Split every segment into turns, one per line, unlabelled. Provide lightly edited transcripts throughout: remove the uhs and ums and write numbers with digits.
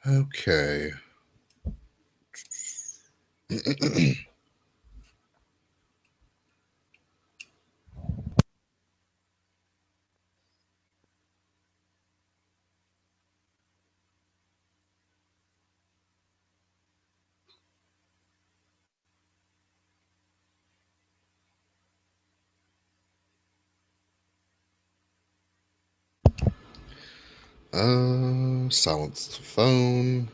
Okay. Silence the phone.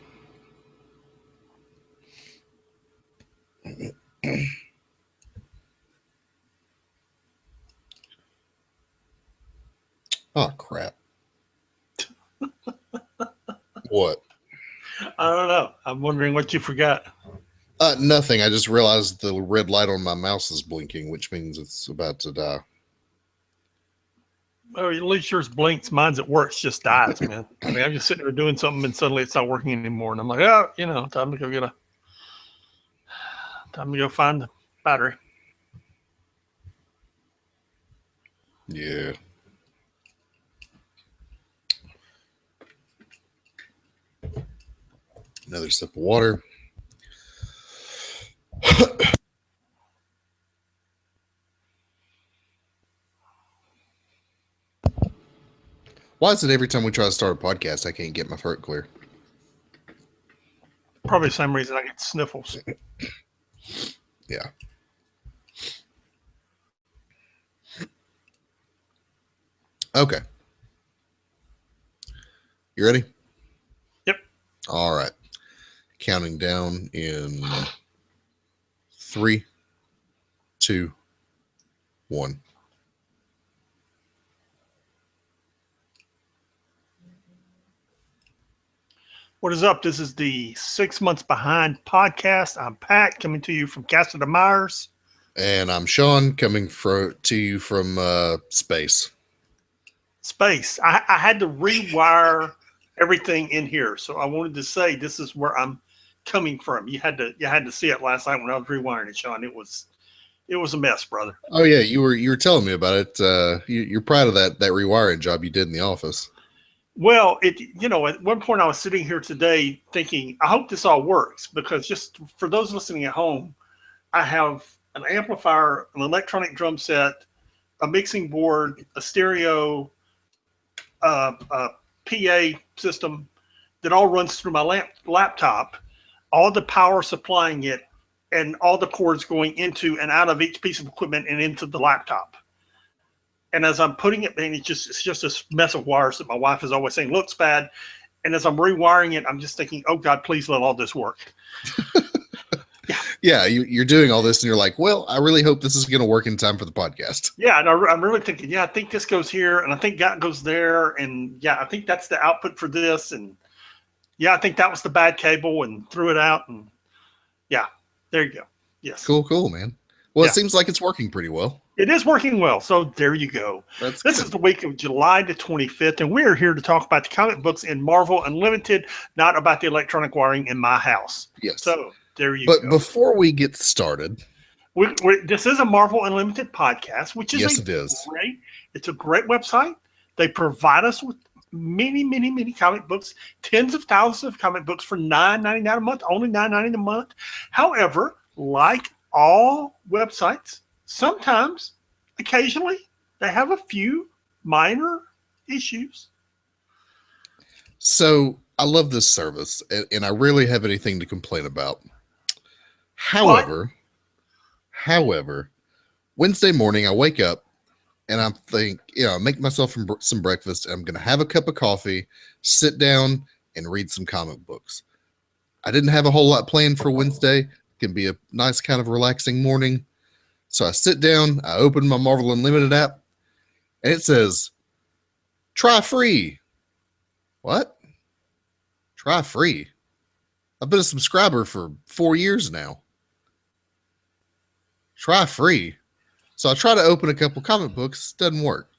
Oh, crap. What?
I don't know. I'm wondering what you forgot.
Nothing. I just realized the red light on my mouse is blinking, which means it's about to die.
Oh, at least yours blinks. Mine's at work just dies, man. I mean, I'm just sitting there doing something and suddenly it's not working anymore, and I'm like, oh, time to go time to go find the battery.
Yeah. Another sip of water. Why is it every time we try to start a podcast, I can't get my throat clear?
Probably the same reason I get sniffles.
Yeah. Okay. You ready?
Yep.
All right. Counting down in 3, 2, 1.
What is up? This is the 6 Months Behind podcast. I'm Pat, coming to you from Casa de Myers.
And I'm Sean, coming to you from space.
Space. I had to rewire everything in here, so I wanted to say this is where I'm coming from. You had to see it last night when I was rewiring it, Sean. It was a mess, brother.
Oh yeah, you were telling me about it. You're proud of that rewiring job you did in the office.
Well, at one point I was sitting here today thinking, I hope this all works, because just for those listening at home, I have an amplifier, an electronic drum set, a mixing board, a stereo, a PA system that all runs through my laptop, all the power supplying it, and all the cords going into and out of each piece of equipment and into the laptop. And as I'm putting it in, it's just this mess of wires that my wife is always saying looks bad. And as I'm rewiring it, I'm just thinking, oh God, please let all this work.
Yeah, you're doing all this and you're like, well, I really hope this is going to work in time for the podcast.
Yeah, and I'm really thinking, yeah, I think this goes here, and I think that goes there, and yeah, I think that's the output for this, and yeah, I think that was the bad cable, and threw it out, and yeah, there you go. Yes.
Cool, man. Well, It seems like it's working pretty well.
It is working well, so there you go. This is the week of July the 25th, and we are here to talk about the comic books in Marvel Unlimited, not about the electronic wiring in my house.
Yes.
So there you go.
But before we get started,
this is a Marvel Unlimited podcast, which is it's a great website. They provide us with many comic books, tens of thousands of comic books for $9.99 a month, only $9.99 a month. However, like all websites, sometimes, occasionally, they have a few minor issues.
So I love this service, and I rarely have anything to complain about. However, Wednesday morning I wake up and I think, make myself some breakfast. And I'm going to have a cup of coffee, sit down, and read some comic books. I didn't have a whole lot planned for Wednesday. It can be a nice kind of relaxing morning. So I sit down, I open my Marvel Unlimited app, and it says, try free. What? Try free? I've been a subscriber for 4 years now. Try free. So I try to open a couple comic books. Doesn't work.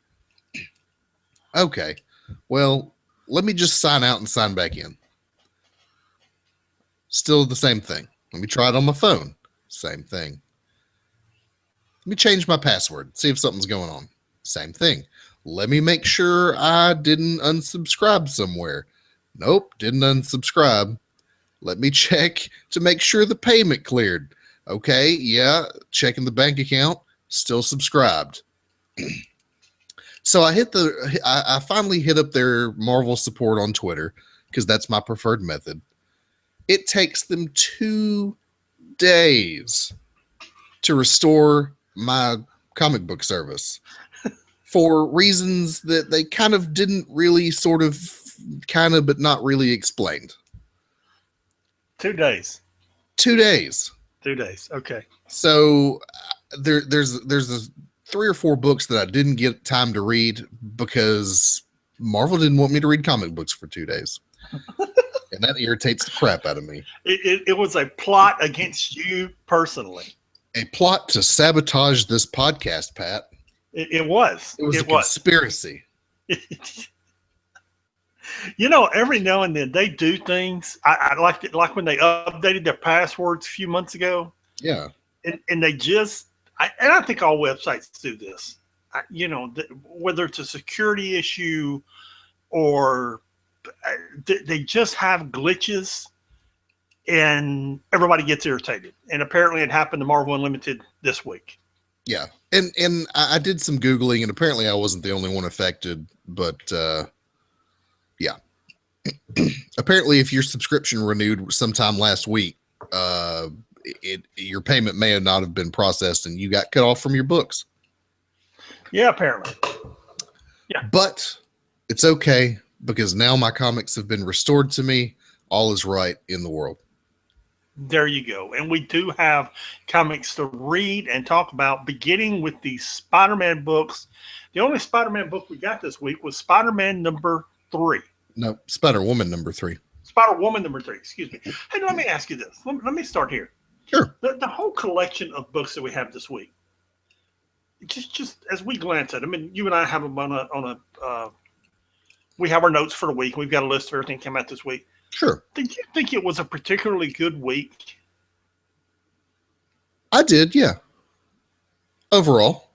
Okay. Well, let me just sign out and sign back in. Still the same thing. Let me try it on my phone. Same thing. Let me change my password. See if something's going on. Same thing. Let me make sure I didn't unsubscribe somewhere. Nope, didn't unsubscribe. Let me check to make sure the payment cleared. Okay, yeah, checking the bank account, still subscribed. So I finally hit up their Marvel support on Twitter because that's my preferred method. It takes them 2 days to restore my comic book service for reasons that they kind of didn't really but not really explained.
2 days.
2 days.
2 days. Okay.
So there's 3 or 4 books that I didn't get time to read because Marvel didn't want me to read comic books for 2 days. And that irritates the crap out of me.
It was a plot against you personally.
A plot to sabotage this podcast, Pat.
It was.
It was a conspiracy.
You know, every now and then they do things. I liked it, like when they updated their passwords a few months ago.
Yeah.
And they just, and I think all websites do this. Whether it's a security issue or they just have glitches, and everybody gets irritated. And apparently, it happened to Marvel Unlimited this week.
Yeah, and I did some Googling, and apparently, I wasn't the only one affected. But yeah, apparently, if your subscription renewed sometime last week, your payment may have not have been processed, and you got cut off from your books.
Yeah, apparently. Yeah,
but it's okay because now my comics have been restored to me. All is right in the world.
There you go. And we do have comics to read and talk about, beginning with the Spider-Man books. The only Spider-Man book we got this week was Spider-Man number 3.
No, Spider-Woman number 3.
Spider-Woman number 3, excuse me. Hey, let me ask you this. Let me start here.
Sure.
The whole collection of books that we have this week, just as we glance at them, and you and I have them on a we have our notes for the week. We've got a list of everything that came out this week.
Sure.
Did you think it was a particularly good week?
I did, yeah. Overall.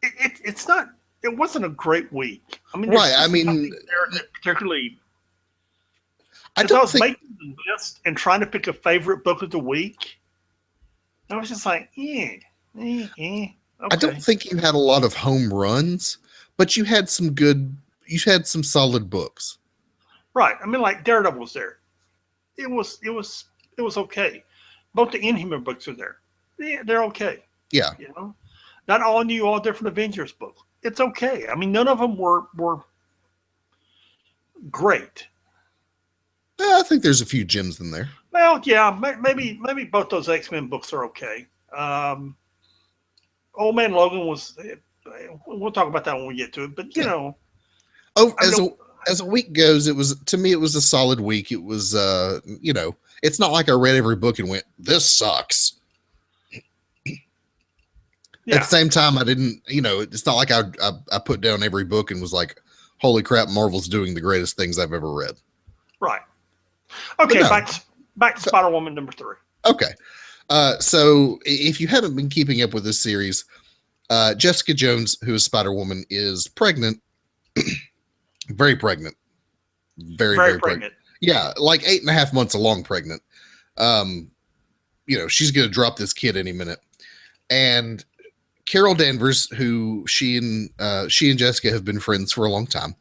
It's not. It wasn't a great week. I mean,
right. I mean,
particularly.
I
was making the list and trying to pick a favorite book of the week. I was just like, Okay.
I don't think you had a lot of home runs, but you had some solid books.
Right. I mean, like Daredevil was there. It was okay. Both the Inhuman books are there. Yeah, they're okay.
Yeah.
You know, not all new, all different Avengers books. It's okay. I mean, none of them were great.
I think there's a few gems in there.
Well, yeah, maybe both those X-Men books are okay. Old Man Logan was. We'll talk about that when we get to it. But you know,
as a week goes, it was a solid week. It was it's not like I read every book and went, this sucks. Yeah. At the same time, I didn't. It's not like I put down every book and was like, holy crap, Marvel's doing the greatest things I've ever read.
Right. Okay, no. back to Spider-Woman number 3.
Okay. So if you haven't been keeping up with this series, Jessica Jones, who is Spider-Woman, is pregnant. Very pregnant. Very pregnant. Yeah, like 8.5 months along pregnant. She's going to drop this kid any minute. And Carol Danvers, who she and Jessica have been friends for a long time,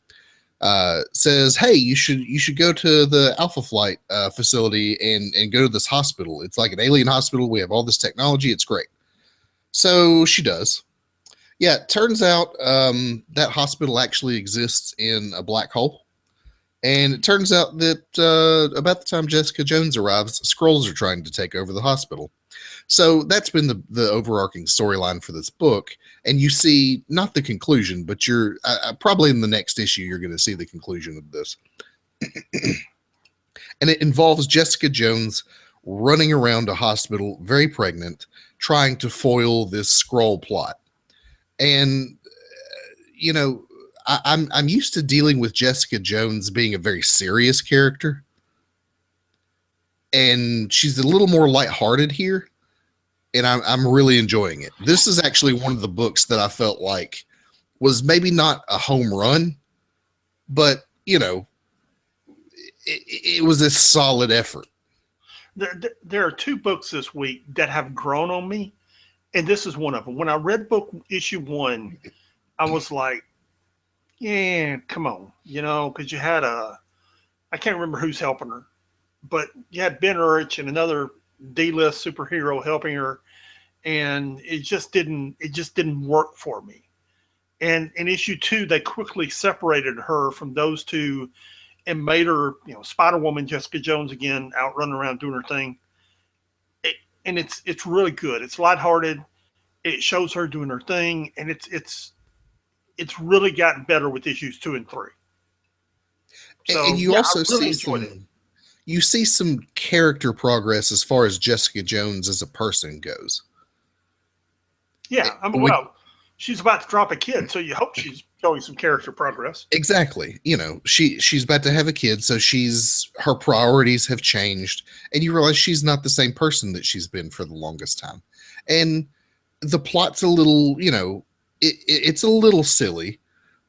says, hey, you should go to the Alpha Flight facility and go to this hospital. It's like an alien hospital. We have all this technology. It's great. So she does. Yeah, it turns out that hospital actually exists in a black hole. And it turns out that about the time Jessica Jones arrives, Skrulls are trying to take over the hospital. So that's been the overarching storyline for this book. And you see, not the conclusion, but you're probably in the next issue, you're going to see the conclusion of this. And it involves Jessica Jones running around a hospital, very pregnant, trying to foil this Skrull plot. And, I'm used to dealing with Jessica Jones being a very serious character. And she's a little more lighthearted here. And I'm really enjoying it. This is actually one of the books that I felt like was maybe not a home run, but, it was a solid effort.
There are two books this week that have grown on me, and this is one of them. When I read book issue 1, I was like, yeah, come on, because you had I can't remember who's helping her, but you had Ben Urich and another D-list superhero helping her, and it just didn't work for me. And in issue 2, they quickly separated her from those two and made her, Spider Woman, Jessica Jones again, out running around doing her thing. And it's really good. It's lighthearted. It shows her doing her thing, and it's really gotten better with issues 2 and 3. So,
and you also
really
you see some character progress as far as Jessica Jones as a person goes.
Yeah, well, she's about to drop a kid, so you hope she's showing some character progress.
Exactly. She's about to have a kid, so her priorities have changed, and you realize she's not the same person that she's been for the longest time. And the plot's a little, it's a little silly,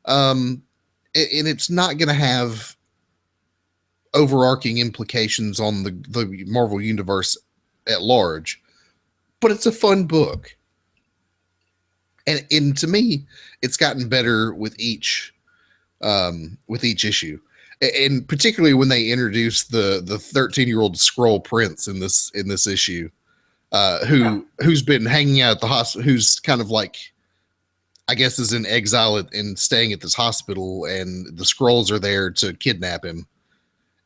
and it's not going to have overarching implications on the Marvel universe at large, but it's a fun book. And to me, it's gotten better with each issue, and particularly when they introduced the 13-year-old Skrull Prince in this issue, who's been hanging out at the hospital, who's kind of like, I guess, is in exile and staying at this hospital, and the Skrulls are there to kidnap him,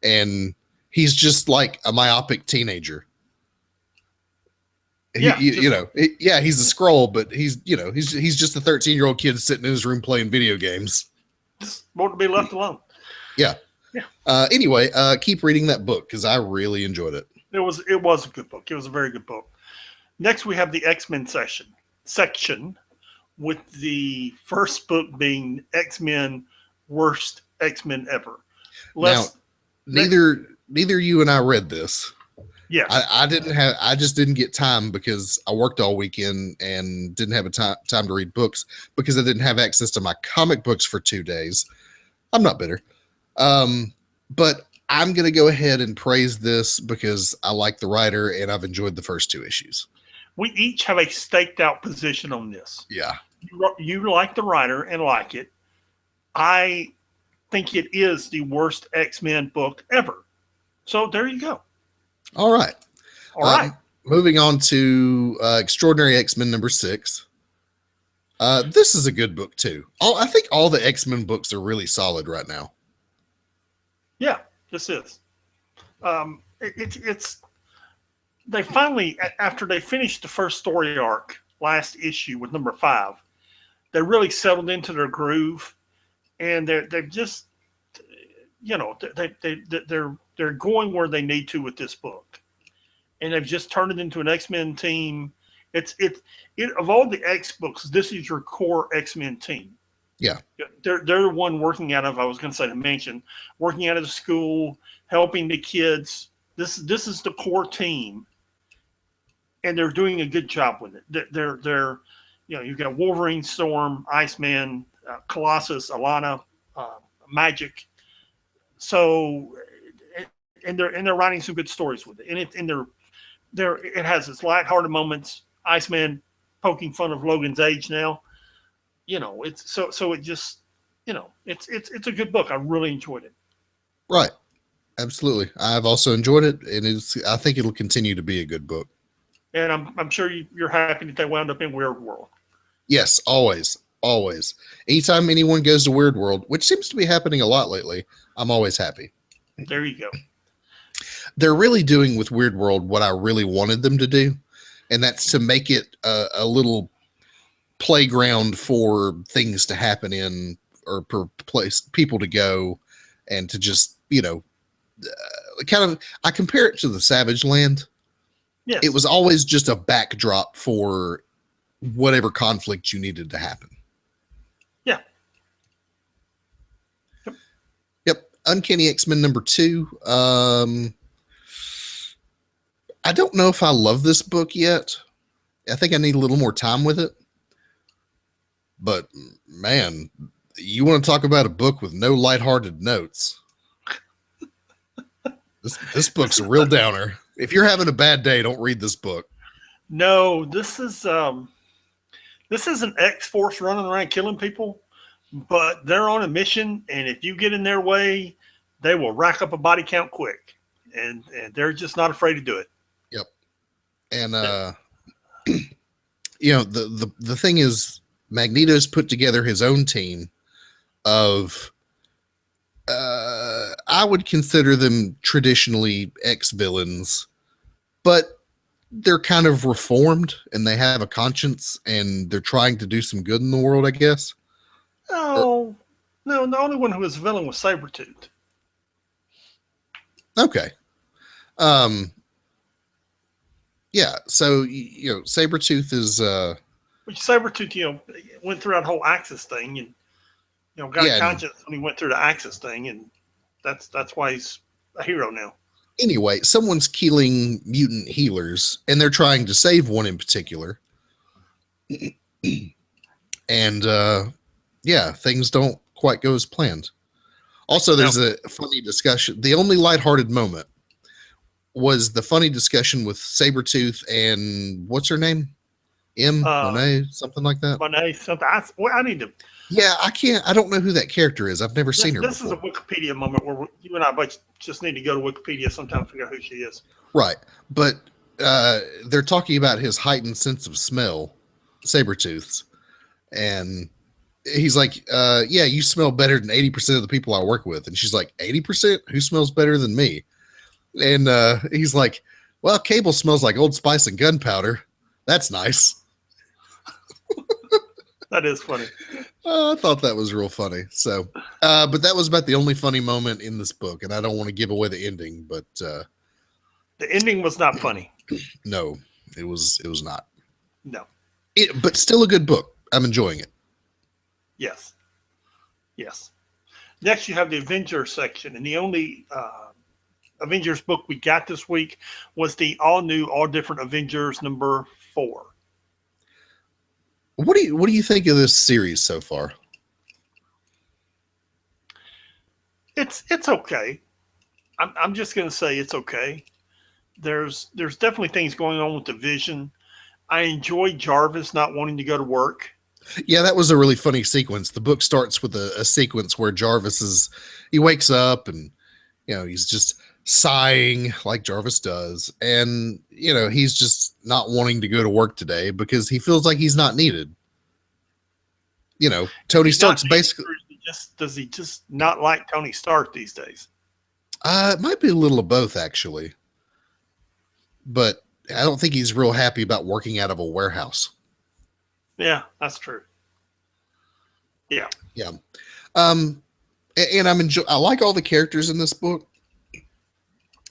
and he's just like a myopic teenager. He's a Skrull, but he's just a 13-year-old kid sitting in his room playing video games.
Just want to be left alone.
Yeah. Anyway, keep reading that book because I really enjoyed it.
It was a good book. It was a very good book. Next, we have the X-Men section, with the first book being X-Men Worst X-Men Ever.
Neither you and I read this.
Yes.
I just didn't get time because I worked all weekend and didn't have time to read books because I didn't have access to my comic books for 2 days. I'm not bitter. But I'm going to go ahead and praise this because I like the writer and I've enjoyed the first 2 issues.
We each have a staked out position on this.
Yeah.
You like the writer and like it. I think it is the worst X-Men book ever. So there you go.
All right. Moving on to Extraordinary X-Men number 6. This is a good book too. I think all the X-Men books are really solid right now.
Yeah, this is. It's they finally, after they finished the first story arc last issue with number 5, they really settled into their groove, and they've just, they're going where they need to with this book, and they've just turned it into an X-Men team. It of all the X books, this is your core X-Men team.
Yeah,
they're the one working out of, I was going to say the mansion, working out of the school, helping the kids. This is the core team, and they're doing a good job with it. They're you've got Wolverine, Storm, Iceman, Colossus, Alana, Magic. So, and they're writing some good stories with it, and it has its lighthearted moments. Iceman poking fun of Logan's age now. It's so it just, it's a good book. I really enjoyed it.
Right. Absolutely. I've also enjoyed it, and I think it'll continue to be a good book.
And I'm sure you're happy that they wound up in Weird World.
Yes, always. Always. Anytime anyone goes to Weird World, which seems to be happening a lot lately, I'm always happy.
There you go.
They're really doing with Weird World what I really wanted them to do, and that's to make it a little playground for things to happen in, or per place people to go, and to just kind of, I compare it to the Savage Land.
Yes.
It was always just a backdrop for whatever conflict you needed to happen.
Yeah.
Yep. Uncanny X-Men number 2. I don't know if I love this book yet. I think I need a little more time with it. But man, you want to talk about a book with no lighthearted notes. This book's a real downer. If you're having a bad day, don't read this book.
No, this isn't X Force running around killing people, but they're on a mission, and if you get in their way, they will rack up a body count quick, and they're just not afraid to do it.
Yep. And you know, the thing is, Magneto's put together his own team of I would consider them traditionally ex-villains, but they're kind of reformed and they have a conscience and they're trying to do some good in the world, I guess.
No, no, the only one who was a villain was Sabretooth.
Okay. Yeah, so you know, Sabretooth is
Which Sabretooth, went through that whole Axis thing and got
Yeah,
a conscience when he went through the Axis thing, and that's why he's a hero now.
anyway, someone's killing mutant healers and they're trying to save one in particular. And yeah, things don't quite go as planned. Also, there's a funny discussion. The only lighthearted moment was the funny discussion with Sabretooth and what's her name? Monet, something like that.
Monet, something. I need to.
Yeah, I don't know who that character is. I've never seen her
This
before.
is a Wikipedia moment where you and I both just need to go to Wikipedia sometime to figure out who she is.
Right. But they're talking about his heightened sense of smell, Sabretooth's. And he's like, yeah, you smell better than 80% of the people I work with. And she's like, 80%? Who smells better than me? And he's like, well, Cable smells like Old Spice and gunpowder. That's nice.
That is funny.
I thought that was real funny. So, but that was about the only funny moment in this book. And I don't want to give away the ending, but
the ending was not funny.
no, it was not.
No.
But still a good book. I'm enjoying it.
Yes. Yes. Next, you have the Avengers section, and the only Avengers book we got this week was the all new, all different Avengers number 4.
What do you think of this series so far?
It's okay. I'm just going to say it's okay. There's definitely things going on with the Vision. I enjoy Jarvis not wanting to go to work.
Yeah, that was a really funny sequence. The book starts with a sequence where he wakes up and he's just sighing like Jarvis does, and he's just not wanting to go to work today because he feels like he's not needed. Tony Stark's basically.
Does he just not like Tony Stark these days?
It might be a little of both, actually, but I don't think he's real happy about working out of a warehouse.
Yeah, that's true. Yeah.
Yeah. And I like all the characters in this book.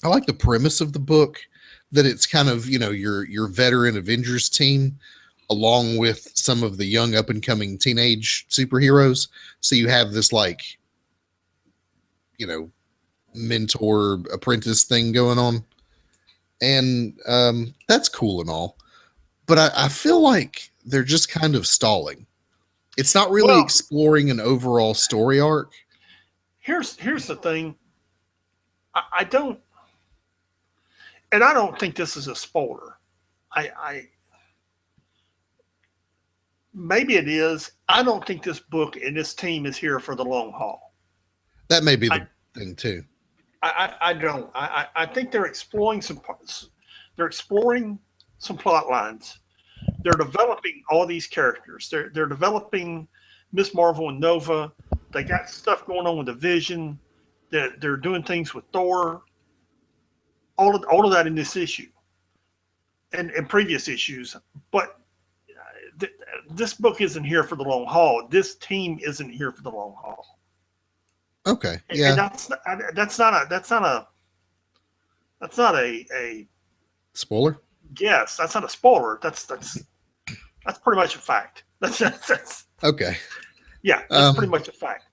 I like the premise of the book, that it's kind of, your veteran Avengers team along with some of the young up and coming teenage superheroes. So you have this mentor apprentice thing going on. And that's cool and all. But I feel like they're just kind of stalling. It's not really exploring an overall story arc.
Here's the thing. I don't think this is a spoiler. I maybe it is. I don't think this book and this team is here for the long haul.
That may be the thing too.
I don't. I think they're exploring some parts. They're exploring some plot lines. They're developing all these characters. They're developing Miss Marvel and Nova. They got stuff going on with the Vision. They're doing things with Thor. All of that in this issue, and previous issues. But this book isn't here for the long haul. This team isn't here for the long haul.
Okay. Yeah.
And that's not a
spoiler.
Yes, that's not a spoiler. That's pretty much a fact. That's
okay.
Yeah, that's pretty much a fact.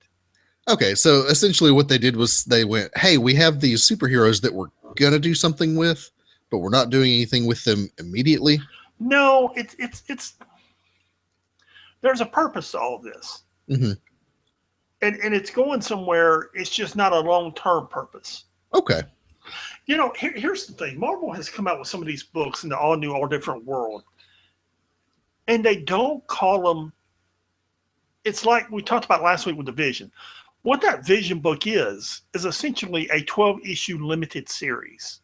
Okay, so essentially what they did was they went, hey, we have these superheroes that we're going to do something with, but we're not doing anything with them immediately.
No, it's there's a purpose to all this.
Mm-hmm.
And it's going somewhere. It's just not a long-term purpose.
Okay.
Here's the thing. Marvel has come out with some of these books in the all new, all different world, and they don't call them. It's like we talked about last week with the Vision. What that Vision book is essentially a 12-issue limited series.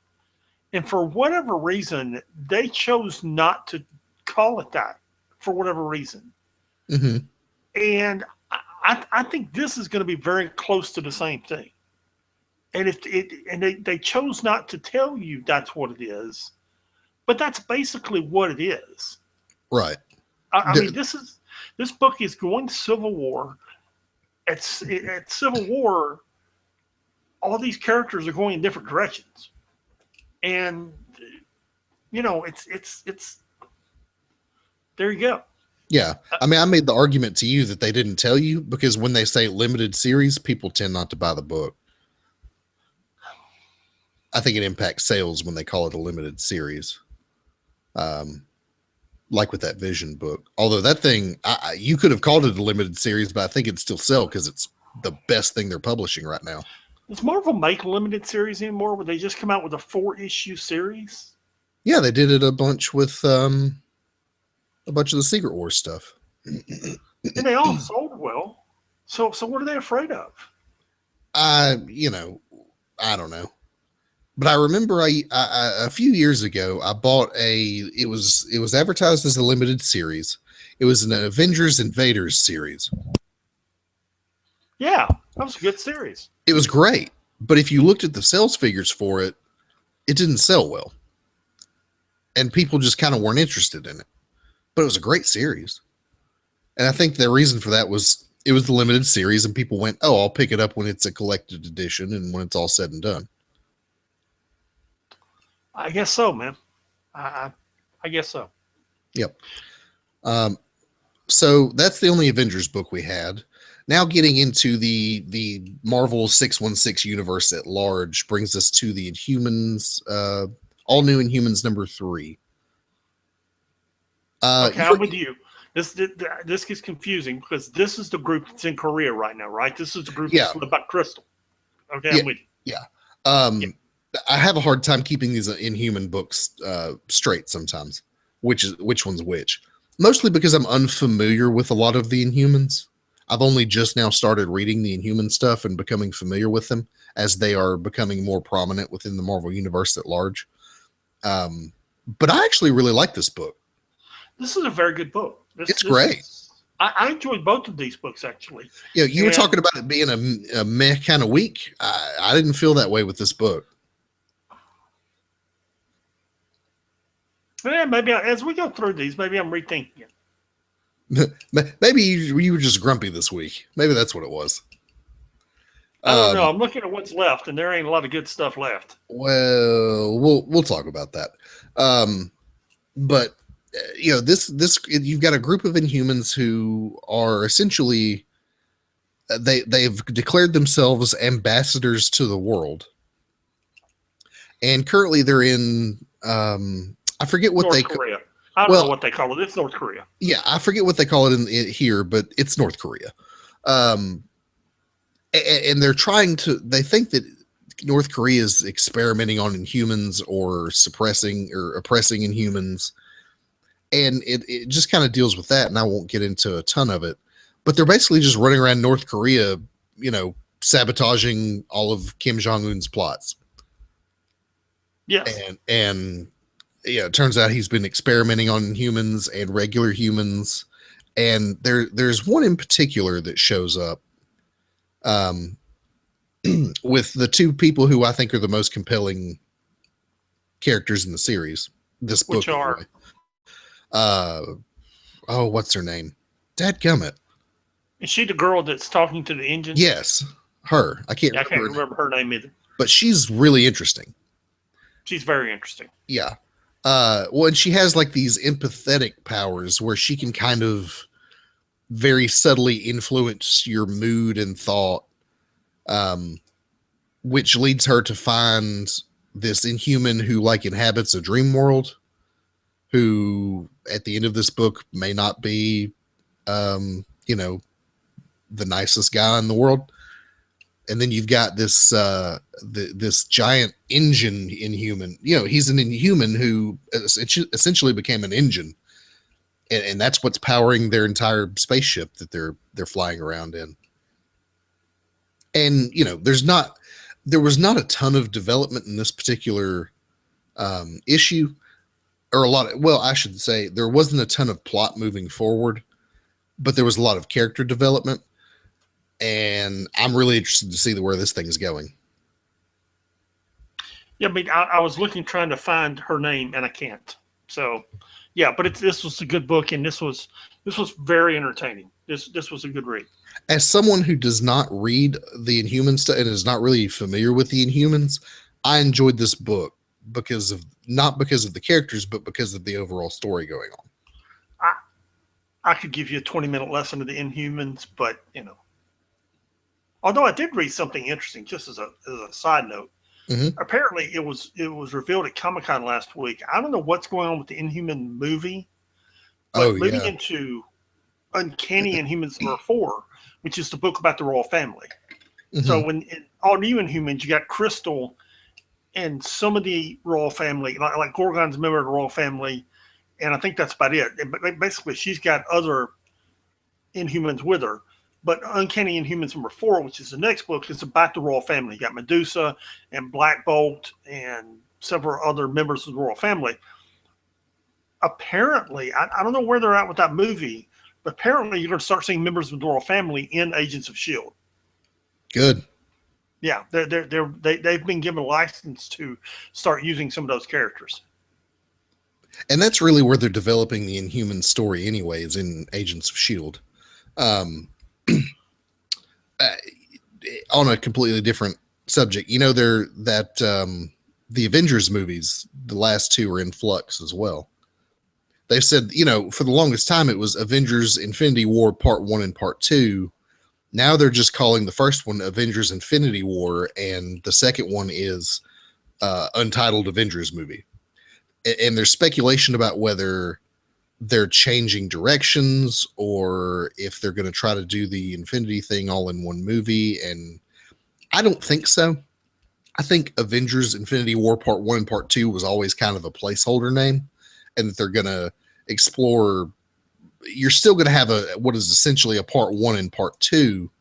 And for whatever reason, they chose not to call it that for whatever reason.
Mm-hmm.
And I think this is going to be very close to the same thing. And they chose not to tell you that's what it is, but that's basically what it is.
Right.
I mean, this book is going to Civil War. At Civil War, all these characters are going in different directions, and it's there you go.
Yeah, I mean, I made the argument to you that they didn't tell you because when they say limited series, people tend not to buy the book. I think it impacts sales when they call it a limited series. Like with that Vision book. Although that thing, you could have called it a limited series, but I think it'd still sell because it's the best thing they're publishing right now.
Does Marvel make limited series anymore? Would they just come out with a 4-issue series?
Yeah, they did it a bunch with a bunch of the Secret Wars stuff.
And they all sold well. So what are they afraid of?
I don't know. But I remember a few years ago, I bought it was advertised as a limited series. It was an Avengers Invaders series.
Yeah, that was a good series.
It was great. But if you looked at the sales figures for it, it didn't sell well. And people just kind of weren't interested in it. But it was a great series. And I think the reason for that was it was the limited series and people went, oh, I'll pick it up when it's a collected edition and when it's all said and done.
I guess so, man. I guess so.
Yep. So that's the only Avengers book we had. Now getting into the Marvel 616 universe at large brings us to the Inhumans, All New Inhumans number 3.
Okay, I'm with you. This gets confusing because this is the group that's in Korea right now, right? This is the group that's led by Crystal. Okay,
yeah,
I'm with you.
Yeah. I have a hard time keeping these Inhuman books straight sometimes, which one's which. Mostly because I'm unfamiliar with a lot of the Inhumans. I've only just now started reading the Inhuman stuff and becoming familiar with them as they are becoming more prominent within the Marvel universe at large. But I actually really like this book.
This is a very good book.
It's great.
I enjoyed both of these books, actually.
Yeah, you were talking about it being a meh kind of week. I didn't feel that way with this book.
Yeah, maybe as we go through these, maybe I'm rethinking
it. Maybe you were just grumpy this week. Maybe that's what it was.
I don't know. I'm looking at what's left, and there ain't a lot of good stuff left.
Well, we'll talk about that. But this you've got a group of Inhumans who are essentially they've declared themselves ambassadors to the world, and currently they're in I forget what
North Korea. I don't know what they call it. It's North Korea.
Yeah, I forget what they call it in here, but it's North Korea. And they're trying to. They think that North Korea is experimenting on Inhumans or suppressing or oppressing Inhumans, and it just kind of deals with that. And I won't get into a ton of it, but they're basically just running around North Korea, sabotaging all of Kim Jong Un's plots.
Yes,
and it turns out he's been experimenting on humans and regular humans. And there's one in particular that shows up with the two people who I think are the most compelling characters in the series. This book.
Which are?
What's her name? Dadgummit.
Is she the girl that's talking to the engine?
Yes, her. I can't
remember her name either.
But she's really interesting.
She's very interesting.
Yeah. And she has like these empathetic powers where she can kind of very subtly influence your mood and thought, which leads her to find this Inhuman who like inhabits a dream world, who at the end of this book may not be, the nicest guy in the world. And then you've got this giant engine Inhuman. He's an Inhuman who essentially became an engine, and that's what's powering their entire spaceship that they're flying around in. And there was not a ton of development in this particular issue, or I should say there wasn't a ton of plot moving forward, but there was a lot of character development. And I'm really interested to see where this thing is going.
Yeah, I mean, I was trying to find her name, and I can't. So, yeah, but this was a good book, and this was very entertaining. This was a good read.
As someone who does not read the Inhumans stuff and is not really familiar with the Inhumans, I enjoyed this book not because of the characters, but because of the overall story going on.
I could give you a 20-minute lesson of the Inhumans, but although I did read something interesting, just as a side note.
Mm-hmm.
Apparently, it was revealed at Comic-Con last week. I don't know what's going on with the Inhuman movie, but moving into Uncanny Inhumans #4, which is the book about the royal family. Mm-hmm. So when in all New Inhumans, you got Crystal and some of the royal family, like Gorgon's a member of the royal family, and I think that's about it. But basically, she's got other Inhumans with her. But Uncanny Inhumans #4, which is the next book, is about the royal family. You got Medusa and Black Bolt and several other members of the royal family. Apparently, I don't know where they're at with that movie, but apparently you're going to start seeing members of the royal family in Agents of S.H.I.E.L.D.
Good.
Yeah, they've been given a license to start using some of those characters.
And that's really where they're developing the Inhuman story anyways, in Agents of S.H.I.E.L.D. On a completely different subject, the Avengers movies, the last two are in flux as well. They've said, for the longest time it was Avengers Infinity War Part 1 and Part 2. Now they're just calling the first one Avengers Infinity War, and the second one is Untitled Avengers movie. And there's speculation about whether they're changing directions or if they're going to try to do the Infinity thing all in one movie. And I don't think so. I think Avengers Infinity War Part 1 and Part 2 was always kind of a placeholder name, and that they're going to explore. You're still going to have what is essentially a Part 1 and Part 2,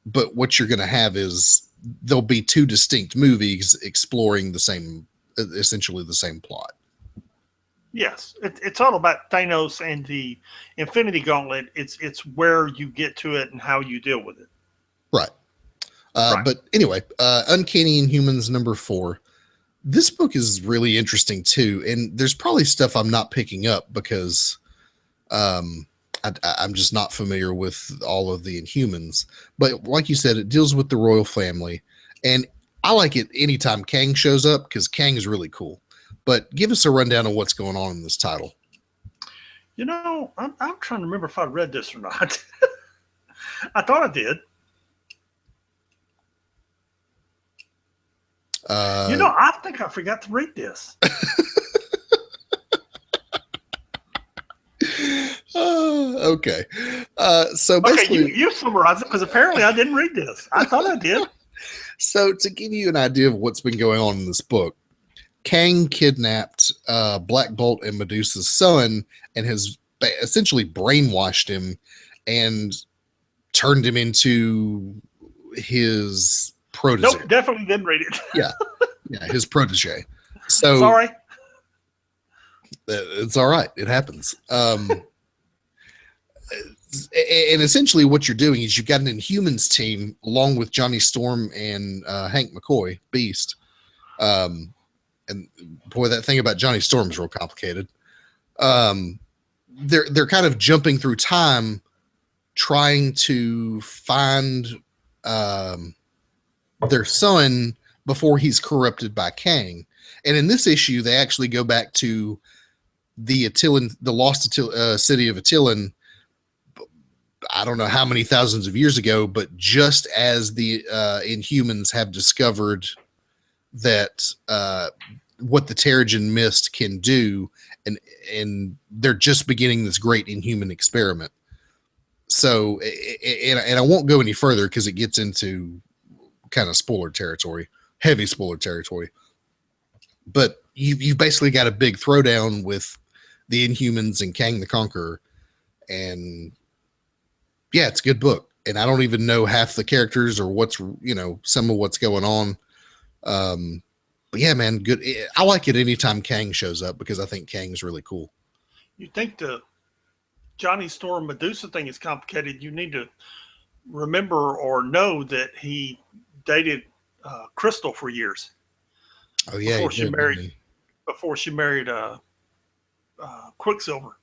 but what you're going to have is there'll be two distinct movies exploring essentially the same plot.
Yes, it's all about Thanos and the Infinity Gauntlet. It's where you get to it and how you deal with it.
Right. But anyway, Uncanny Inhumans #4. This book is really interesting too, and there's probably stuff I'm not picking up because I'm just not familiar with all of the Inhumans. But like you said, it deals with the royal family, and I like it anytime Kang shows up because Kang is really cool. But give us a rundown of what's going on in this title.
I'm trying to remember if I read this or not. I thought I did. I think I forgot to read this.
Okay. So basically,
you summarize it because apparently I didn't read this. I thought I did.
So to give you an idea of what's been going on in this book, Kang kidnapped Black Bolt and Medusa's son and has essentially brainwashed him and turned him into his protege.
Nope, definitely didn't read it.
Yeah, his protege. So
sorry.
It's all right. It happens. And essentially what you're doing is you've got an Inhumans team along with Johnny Storm and Hank McCoy, Beast. And boy, that thing about Johnny Storm is real complicated. They're kind of jumping through time, trying to find their son before he's corrupted by Kang. And in this issue, they actually go back to the lost city of Attilan. I don't know how many thousands of years ago, but just as the Inhumans have discovered that what the Terrigen Mist can do, and they're just beginning this great Inhuman experiment. So, and I won't go any further because it gets into kind of spoiler territory, heavy spoiler territory. But you've basically got a big throwdown with the Inhumans and Kang the Conqueror. And yeah, it's a good book. And I don't even know half the characters or what's, some of what's going on. But yeah, man, good. I like it anytime Kang shows up because I think Kang's really cool.
You think the Johnny Storm Medusa thing is complicated. You need to remember or know that he dated Crystal for years.
Oh yeah,
before she married Quicksilver.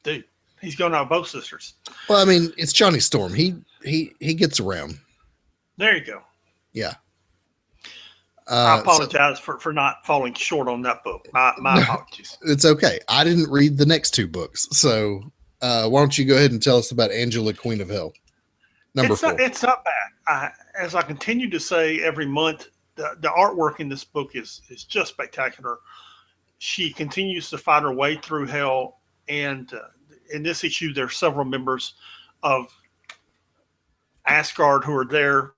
Dude, he's going out with both sisters.
Well, I mean, it's Johnny Storm. He gets around.
There you go.
Yeah.
I apologize for not falling short on that book. My apologies.
It's okay. I didn't read the next two books, so why don't you go ahead and tell us about Angela, Queen of Hell, number 4?
It's not bad. As I continue to say every month, the artwork in this book is just spectacular. She continues to fight her way through hell, and in this issue, there are several members of Asgard who are there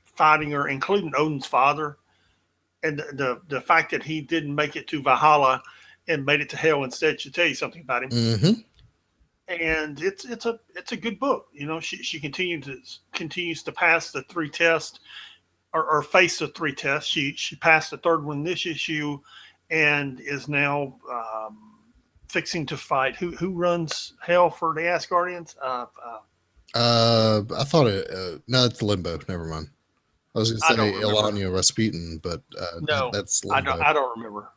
fighting her, including Odin's father. And the fact that he didn't make it to Valhalla and made it to hell instead should tell you something about him.
Mm-hmm.
And it's a good book. She continues to pass the 3 tests or face the 3 tests. She passed the 3rd one this issue and is now fixing to fight. Who runs hell for the Asgardians?
I thought no, it's Limbo. Never mind. I was going to say Elania Rasputin, but
no,
that's Limbo.
I don't remember.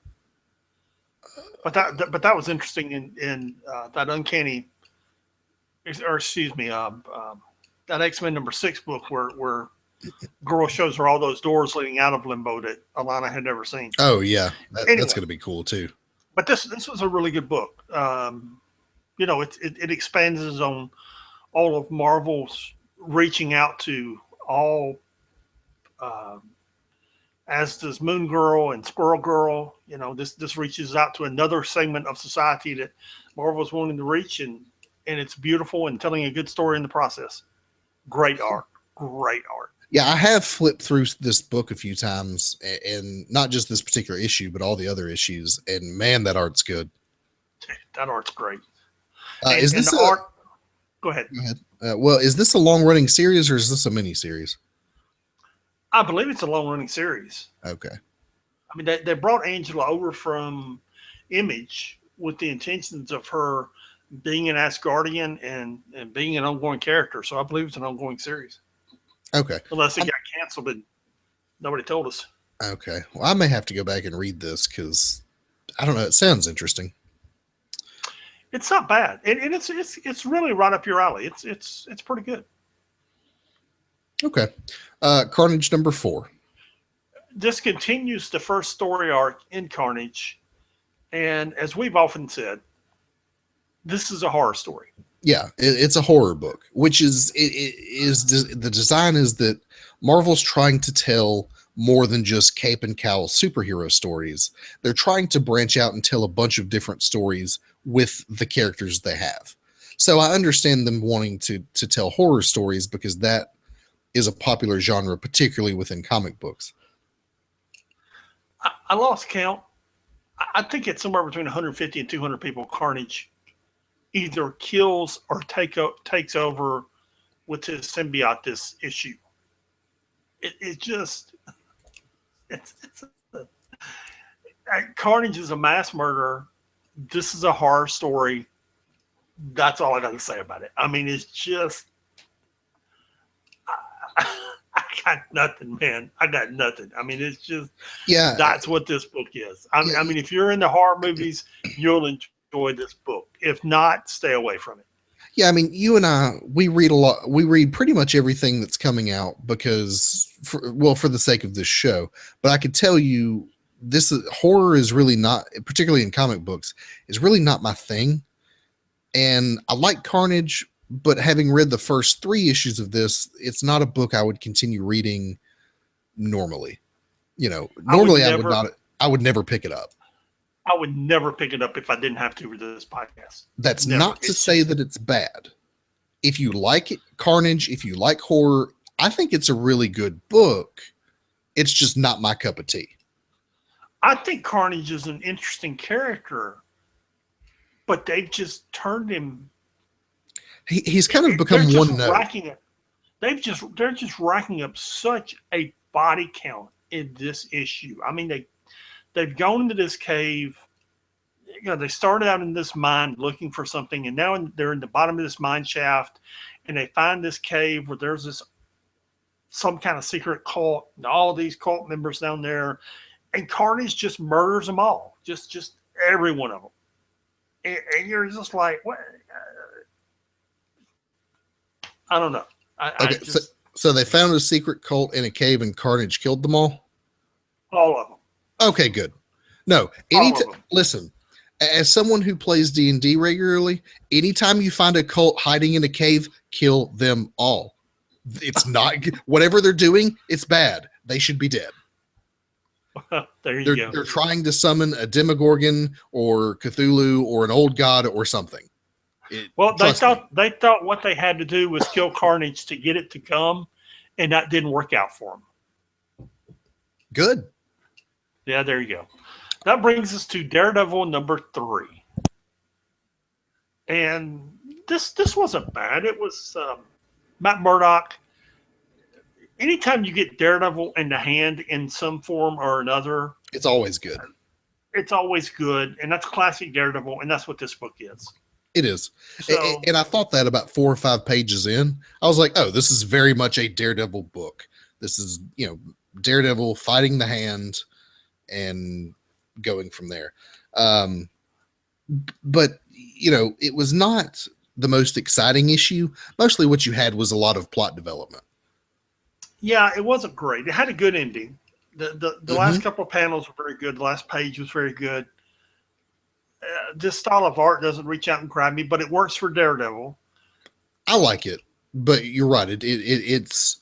But that was interesting in that uncanny, or excuse me, that X-Men number 6 book where Girl shows her all those doors leading out of Limbo that Alana had never seen.
Oh yeah, that's going to be cool too.
But this was a really good book. It expands on all of Marvel's reaching out to all. As does Moon Girl and Squirrel Girl. This reaches out to another segment of society that Marvel's wanting to reach, and it's beautiful and telling a good story in the process. Great art.
Yeah, I have flipped through this book a few times, and not just this particular issue, but all the other issues. And man, that art's good.
That art's great.
Is this
art? Go ahead.
Well, is this a long-running series or is this a mini-series?
I believe it's a long-running series.
Okay.
I mean, they brought Angela over from Image with the intentions of her being an Asgardian and being an ongoing character. So I believe it's an ongoing series.
Okay.
Unless it got canceled and nobody told us.
Okay. Well, I may have to go back and read this because I don't know. It sounds interesting.
It's not bad, and it's really right up your alley. It's pretty good.
Okay. Carnage number 4.
This continues the first story arc in Carnage. And as we've often said, this is a horror story.
Yeah, it's a horror book, which is the design is that Marvel's trying to tell more than just cape and cowl superhero stories. They're trying to branch out and tell a bunch of different stories with the characters they have. So I understand them wanting to tell horror stories because that is a popular genre, particularly within comic books.
I lost count. I think it's somewhere between 150 and 200 people Carnage either kills or takes over with his symbiote this issue. Carnage is a mass murderer. This is a horror story. That's all I got to say about it. I mean, it's just, I got nothing, man. I got nothing. I mean, it's just, that's what this book is. I mean, if you're into horror movies, you'll enjoy this book. If not, stay away from it.
Yeah, I mean, you and I, we read a lot. We read pretty much everything that's coming out because, for the sake of this show. But I could tell you, horror is really not, particularly in comic books, is really not my thing. And I like Carnage, but having read the first 3 issues of this, it's not a book I would continue reading normally. Normally I would never pick it up.
I would never pick it up if I didn't have to for this podcast.
That's never. Not to say that it's bad. If you like Carnage, if you like horror, I think it's a really good book. It's just not my cup of tea.
I think Carnage is an interesting character, but they've just turned him.
He's kind of
They're
become
just
one note.
racking up. They're just racking up such a body count in this issue. I mean, they've gone into this cave. You know, they started out in this mine looking for something, and now they're in the bottom of this mine shaft, and they find this cave where there's some kind of secret cult, and all of these cult members down there, and Carnage just murders them all, just every one of them, and you're just like, what? I don't know.
Okay, so they found a secret cult in a cave, and Carnage killed them all.
All of them.
Okay, good. No, listen. As someone who plays D&D regularly, anytime you find a cult hiding in a cave, kill them all. It's not whatever they're doing. It's bad. They should be dead.
There you go.
They're trying to summon a Demogorgon or Cthulhu or an old god or something. They thought what they had to do was kill Carnage to get it to come, and that didn't work out for them. Good.
Yeah, there you go. That brings us to Daredevil number 3. And this wasn't bad. It was Matt Murdock. Anytime you get Daredevil in the hand in some form or another,
it's always good.
It's always good. And that's classic Daredevil. And that's what this book is.
It is. And I thought that about 4 or 5 pages in. I was like, oh, this is very much a Daredevil book. This is, Daredevil fighting the hand and going from there. But it was not the most exciting issue. Mostly what you had was a lot of plot development.
Yeah, it wasn't great. It had a good ending. The last couple of panels were very good. The last page was very good. This style of art doesn't reach out and grab me, but it works for Daredevil.
I like it, but you're right. It's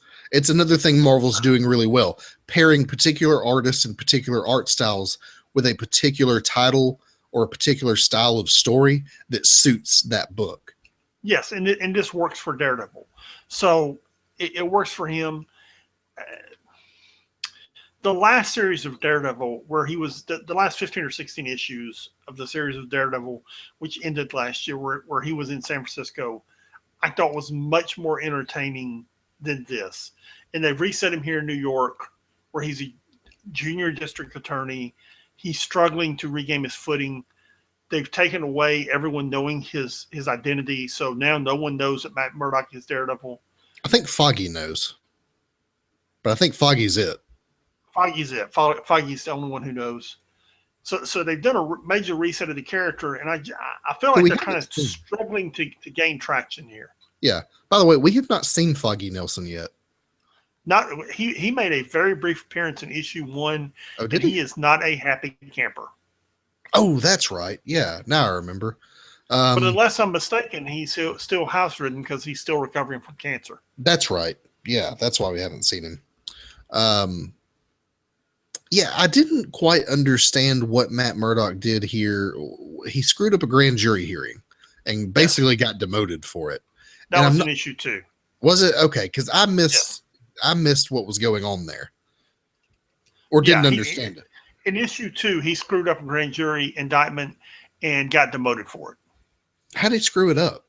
another thing Marvel's doing really well, pairing particular artists and particular art styles with a particular title or a particular style of story that suits that book.
Yes, and this works for Daredevil. So it works for him. The last series of Daredevil, where he was the last 15 or 16 issues of the series of Daredevil, which ended last year, where he was in San Francisco, I thought was much more entertaining than this. And they've reset him here in New York, where he's a junior district attorney. He's struggling to regain his footing. They've taken away everyone knowing his identity, so now no one knows that Matt Murdock is Daredevil.
I think Foggy knows, but I think Foggy's it.
Foggy's it. Foggy's the only one who knows. So they've done a major reset of the character, and I feel like they're kind of struggling to gain traction here.
Yeah. By the way, we have not seen Foggy Nelson yet.
He made a very brief appearance in issue 1.
Oh, did he?
He is not a happy camper.
Oh, that's right. Yeah, now I remember.
But unless I'm mistaken, he's still house ridden because he's still recovering from cancer.
That's right. Yeah, that's why we haven't seen him. Yeah, I didn't quite understand what Matt Murdock did here. He screwed up a grand jury hearing and basically got demoted for it.
That was an issue 2.
Was it? Okay, because I missed what was going on there, or didn't understand it.
In issue 2, he screwed up a grand jury indictment and got demoted for it.
How did he screw it up?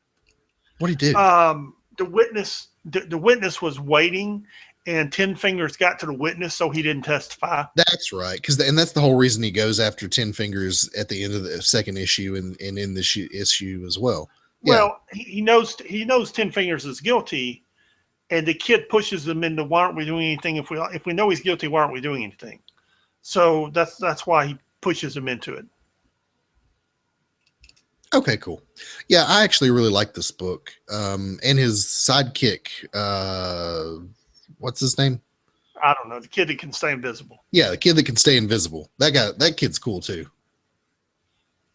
What did he do?
The witness was waiting, and 10 Fingers got to the witness, so he didn't testify.
That's right, and that's the whole reason he goes after 10 Fingers at the end of the second issue and in this issue as well. Yeah.
Well, he knows 10 Fingers is guilty, and the kid pushes him into, why aren't we doing anything? If we know he's guilty, why aren't we doing anything? So that's why he pushes him into it.
Okay, cool. Yeah, I actually really like this book. And his sidekick, what's his name?
I don't know. The kid that can stay invisible.
Yeah, the kid that can stay invisible. That kid's cool too.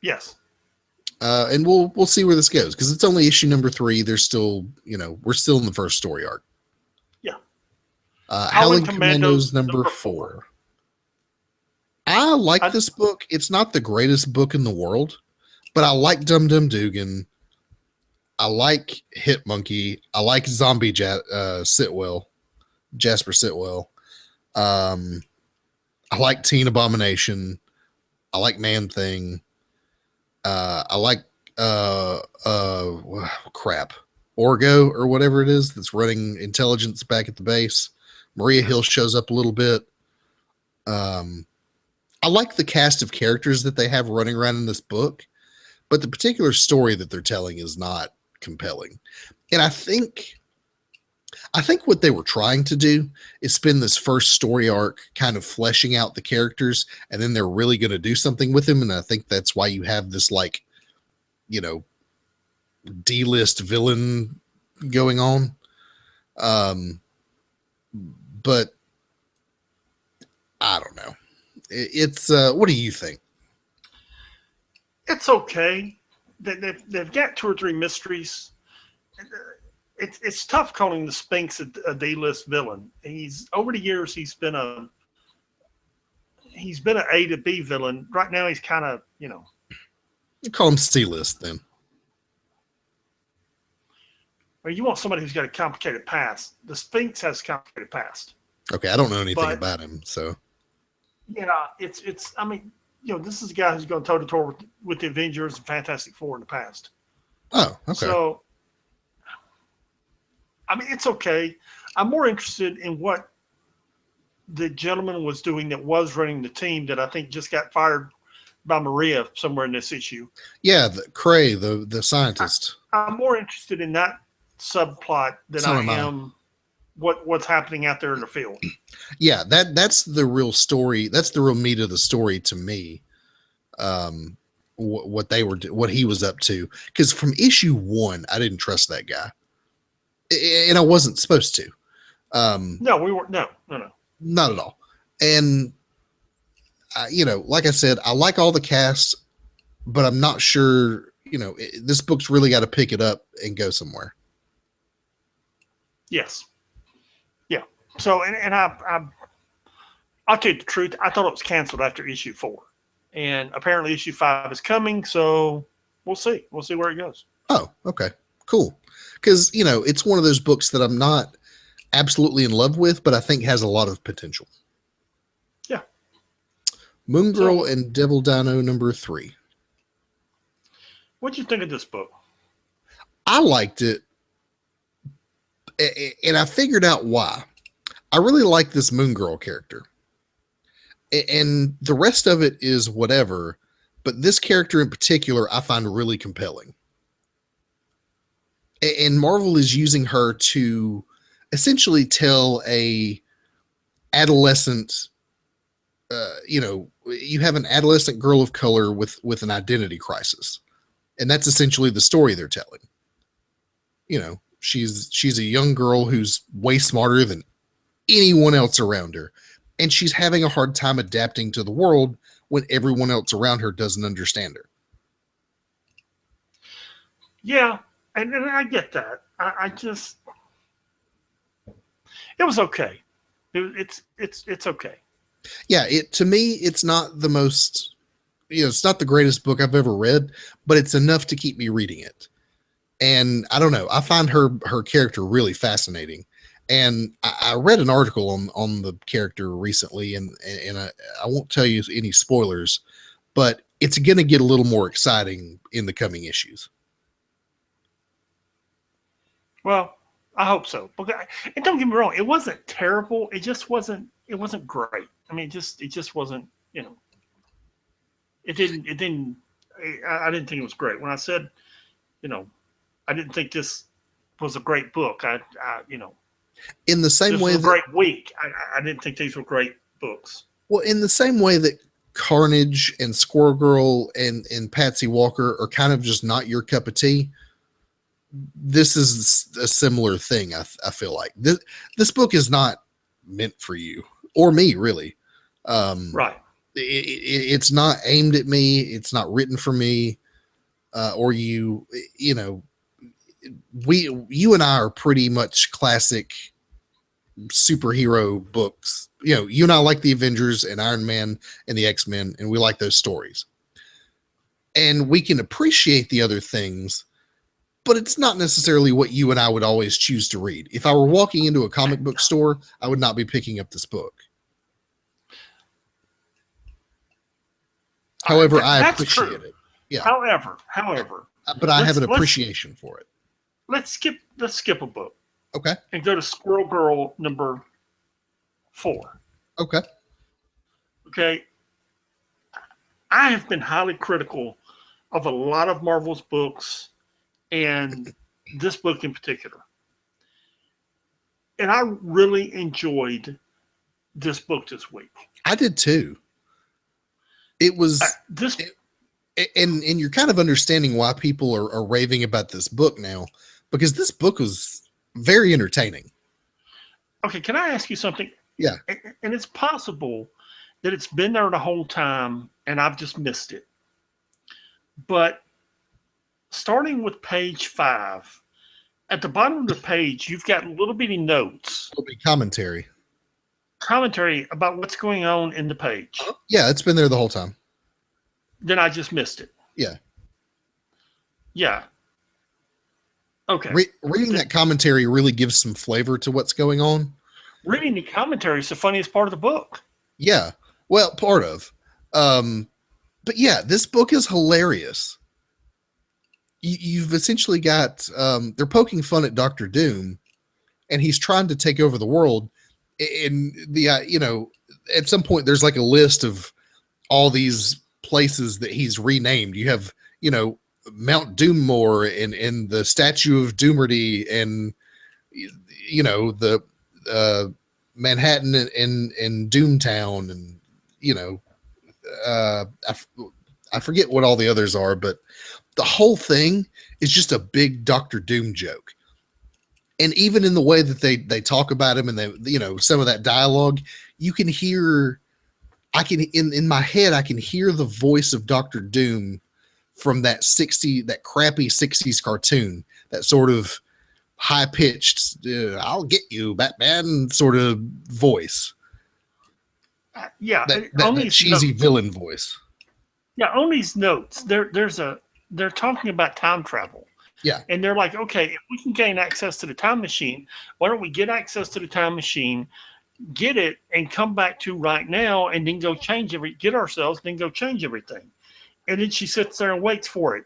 Yes.
And we'll see where this goes because it's only issue number 3. There's still, we're still in the first story arc.
Yeah.
Howling Commandos number 4. I like this book. It's not the greatest book in the world, but I like Dum Dum Dugan. I like Hit Monkey. I like Zombie Sitwell. Jasper Sitwell. I like Teen Abomination. I like Man Thing. I like crap. Orgo or whatever it is that's running intelligence back at the base. Maria Hill shows up a little bit. I like the cast of characters that they have running around in this book, but the particular story that they're telling is not compelling. And I think what they were trying to do is spend this first story arc kind of fleshing out the characters, and then they're really going to do something with them. And I think that's why you have this, like, you know, D-list villain going on. But I don't know. It's what do you think?
It's okay. They've got 2 or 3 mysteries. It's tough calling the Sphinx a D-list villain. He's over the years he's been an A to B villain. Right now he's kind of, you know.
You call him C-list then.
Well, you want somebody who's got a complicated past. The Sphinx has a complicated past.
Okay, I don't know anything about him, so.
Yeah, it's. I mean, you know, this is a guy who's gone toe to toe with the Avengers and Fantastic Four in the past.
Oh, okay.
So, I mean, it's okay. I'm more interested in what the gentleman was doing that was running the team that I think just got fired by Maria somewhere in this issue.
Yeah, Cray, the scientist.
I'm more interested in that subplot than I am what's happening out there in the field.
Yeah, that's the real story. That's the real meat of the story to me. What he was up to. Because from issue 1, I didn't trust that guy, and I wasn't supposed to.
No, we weren't. No,
not at all. And you know, like I said, I like all the cast, but I'm not sure. You know, this book's really got to pick it up and go somewhere.
Yes. Yeah. So, and I'll tell you the truth. I thought it was canceled after issue 4, and apparently issue 5 is coming. So we'll see. We'll see where it goes.
Oh, okay, cool. Because, you know, it's one of those books that I'm not absolutely in love with, but I think has a lot of potential.
Yeah.
Moon Girl and Devil Dino number 3.
What'd you think of this book?
I liked it, and I figured out why. I really like this Moon Girl character, and the rest of it is whatever, but this character in particular I find really compelling. And Marvel is using her to essentially tell a adolescent, you know, you have an adolescent girl of color with an identity crisis. And that's essentially the story they're telling. You know, she's a young girl who's way smarter than anyone else around her. And she's having a hard time adapting to the world when everyone else around her doesn't understand her.
Yeah, and I get that. I just, it was okay. It's okay.
Yeah, to me, it's not the most, you know, it's not the greatest book I've ever read, but it's enough to keep me reading it. And I don't know, I find her character really fascinating. And I read an article on the character recently, and I won't tell you any spoilers, but it's going to get a little more exciting in the coming issues.
Well, I hope so. And don't get me wrong, it wasn't terrible. It just wasn't. It wasn't great. I mean, it just wasn't. You know, it didn't. I didn't think it was great. When I said, you know, I didn't think this was a great book. You know,
in the same way,
this was a great week. I didn't think these were great books.
Well, in the same way that Carnage and Squirrel Girl and Patsy Walker are kind of just not your cup of tea, this is a similar thing. I feel like this book is not meant for you or me, really.
Right.
It's not aimed at me. It's not written for me, or you. You know, you and I are pretty much classic superhero books. You know, you and I like the Avengers and Iron Man and the X-Men, and we like those stories. And we can appreciate the other things, but it's not necessarily what you and I would always choose to read. If I were walking into a comic book store, I would not be picking up this book. However, I
That's
appreciate
true.
it. Yeah.
However,
But I have an appreciation for it.
Let's skip a book.
Okay.
And go to Squirrel Girl number 4.
Okay.
Okay. I have been highly critical of a lot of Marvel's books and this book in particular. And I really enjoyed this book this week.
I did too. It was and you're kind of understanding why people are raving about this book now, because this book was very entertaining.
Okay, can I ask you something?
Yeah.
And it's possible that it's been there the whole time and I've just missed it. But starting with page 5, at the bottom of the page, you've got little bitty notes.
It'll be commentary
About what's going on in the page.
Yeah, it's been there the whole time.
Then I just missed it.
Yeah.
Yeah. Okay.
Reading that commentary really gives some flavor to what's going on.
Reading the commentary is the funniest part of the book.
Yeah. Well, part of. But yeah, this book is hilarious. You've essentially got they're poking fun at Doctor Doom, and he's trying to take over the world. And at some point there's like a list of all these places that he's renamed. You have, Mount Doommore and the Statue of Doomerty, and the Manhattan and Doomtown, and I forget what all the others are, but the whole thing is just a big Doctor Doom joke. And even in the way that they talk about him, and they, some of that dialogue, you can hear, in my head, I can hear the voice of Doctor Doom from that crappy 60s cartoon, that sort of high pitched, I'll get you, Batman sort of voice.
Yeah.
That cheesy villain voice.
Yeah. On these notes, they're talking about time travel.
Yeah.
And they're like, okay, if we can gain access to the time machine, why don't we get access to the time machine, get it, and come back to right now, and then go get ourselves, then go change everything. And then she sits there and waits for it.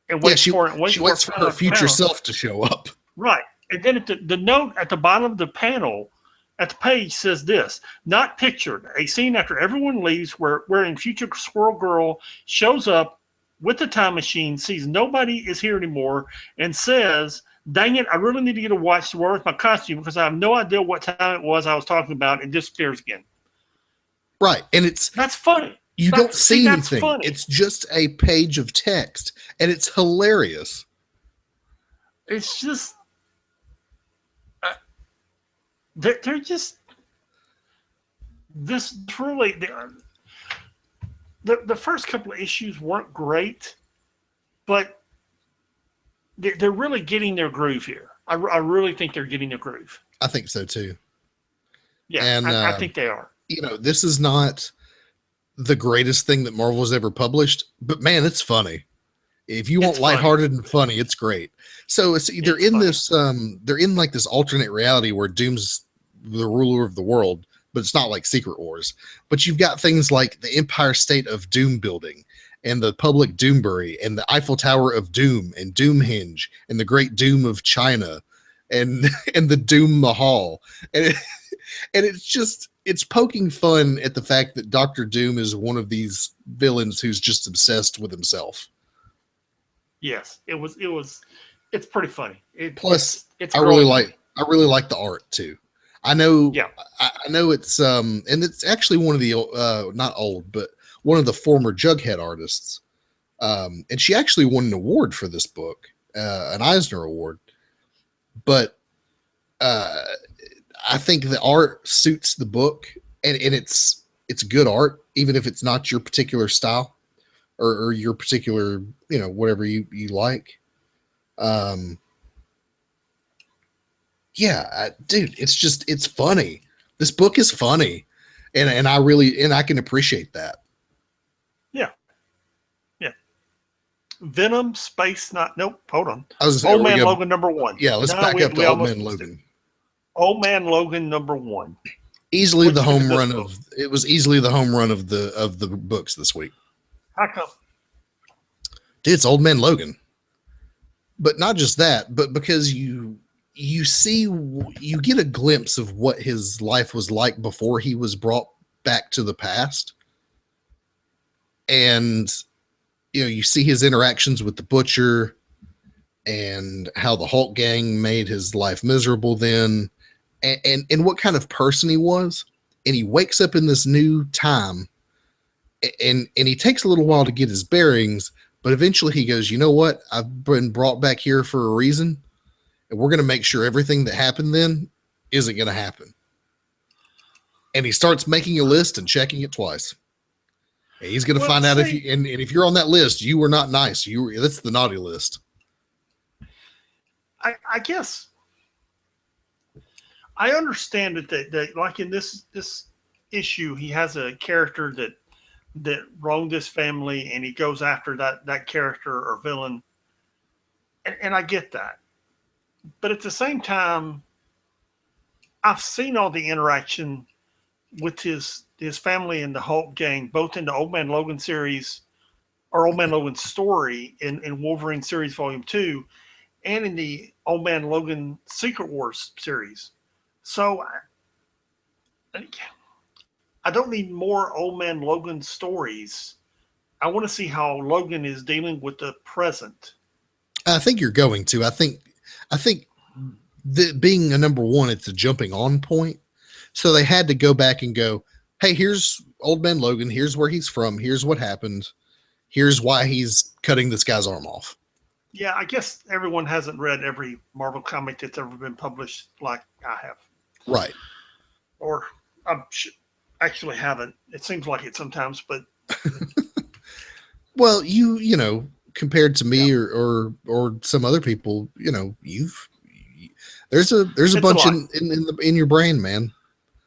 And waits for it.
She waits for her future self to show up.
Right. And then the note at the bottom of the panel, at the page, says this: not pictured, a scene after everyone leaves wherein future Squirrel Girl shows up with the time machine, sees nobody is here anymore, and says, dang it, I really need to get a watch to wear with my costume because I have no idea what time it was I was talking about, and disappears again.
Right. And that's
funny.
You don't see anything. Funny. It's just a page of text, and it's hilarious.
It's just they're just this truly. The first couple of issues weren't great, but they're really getting their groove here. I really think they're getting their groove.
I think so too.
Yeah, and I think they are.
This is not the greatest thing that Marvel has ever published, but man, it's funny. If you want lighthearted and funny, it's great. So they're in like this alternate reality where Doom's the ruler of the world, but it's not like Secret Wars. But you've got things like the Empire State of Doom building, and the public Doombury, and the Eiffel Tower of Doom, and Doomhinge, and the Great Doom of China, and the Doom Mahal. And it's poking fun at the fact that Doctor Doom is one of these villains who's just obsessed with himself. Yes,
it's pretty funny.
I really like the art too. I know it's and it's actually one of the not old, but one of the former Jughead artists. And she actually won an award for this book, an Eisner Award. But I think the art suits the book, and it's good art, even if it's not your particular style or your particular, whatever you like. Dude, it's funny. This book is funny, and I can appreciate that.
Yeah. Venom, Space Not. Nope. Hold on.
I was gonna say,
Old
are we
Man
gonna-
Logan number one.
Yeah, let's
No,
back up to Old
almost
Man
missed it.
Logan.
Old Man Logan number one.
Easily
What'd
the
you think
home
of this
run
book?
of it was easily the home run of the books this week.
How come?
Dude, it's Old Man Logan. But not just that, but because you get a glimpse of what his life was like before he was brought back to the past. And you see his interactions with the Butcher and how the Hulk gang made his life miserable then, and what kind of person he was. And he wakes up in this new time, and he takes a little while to get his bearings, but eventually he goes, you know what? I've been brought back here for a reason, and we're going to make sure everything that happened then isn't going to happen. And he starts making a list and checking it twice. And he's going to find out if you and if you're on that list, you were not nice. That's the naughty list.
I guess I understand that like in this issue, he has a character that wronged his family, and he goes after that character or villain, and I get that. But at the same time, I've seen all the interaction with his family and the Hulk gang, both in the Old Man Logan series or Old Man Logan story in Wolverine series Volume 2, and in the Old Man Logan Secret Wars series. So I don't need more Old Man Logan stories. I want to see how Logan is dealing with the present.
I think you're going to. I think that being a number one, it's a jumping on point. So they had to go back and go, hey, here's Old Man Logan. Here's where he's from. Here's what happened. Here's why he's cutting this guy's arm off.
Yeah, I guess everyone hasn't read every Marvel comic that's ever been published like I have.
Right.
Or I actually haven't. It seems like it sometimes, but
well, compared to me or some other people, there's a bunch in your brain, man.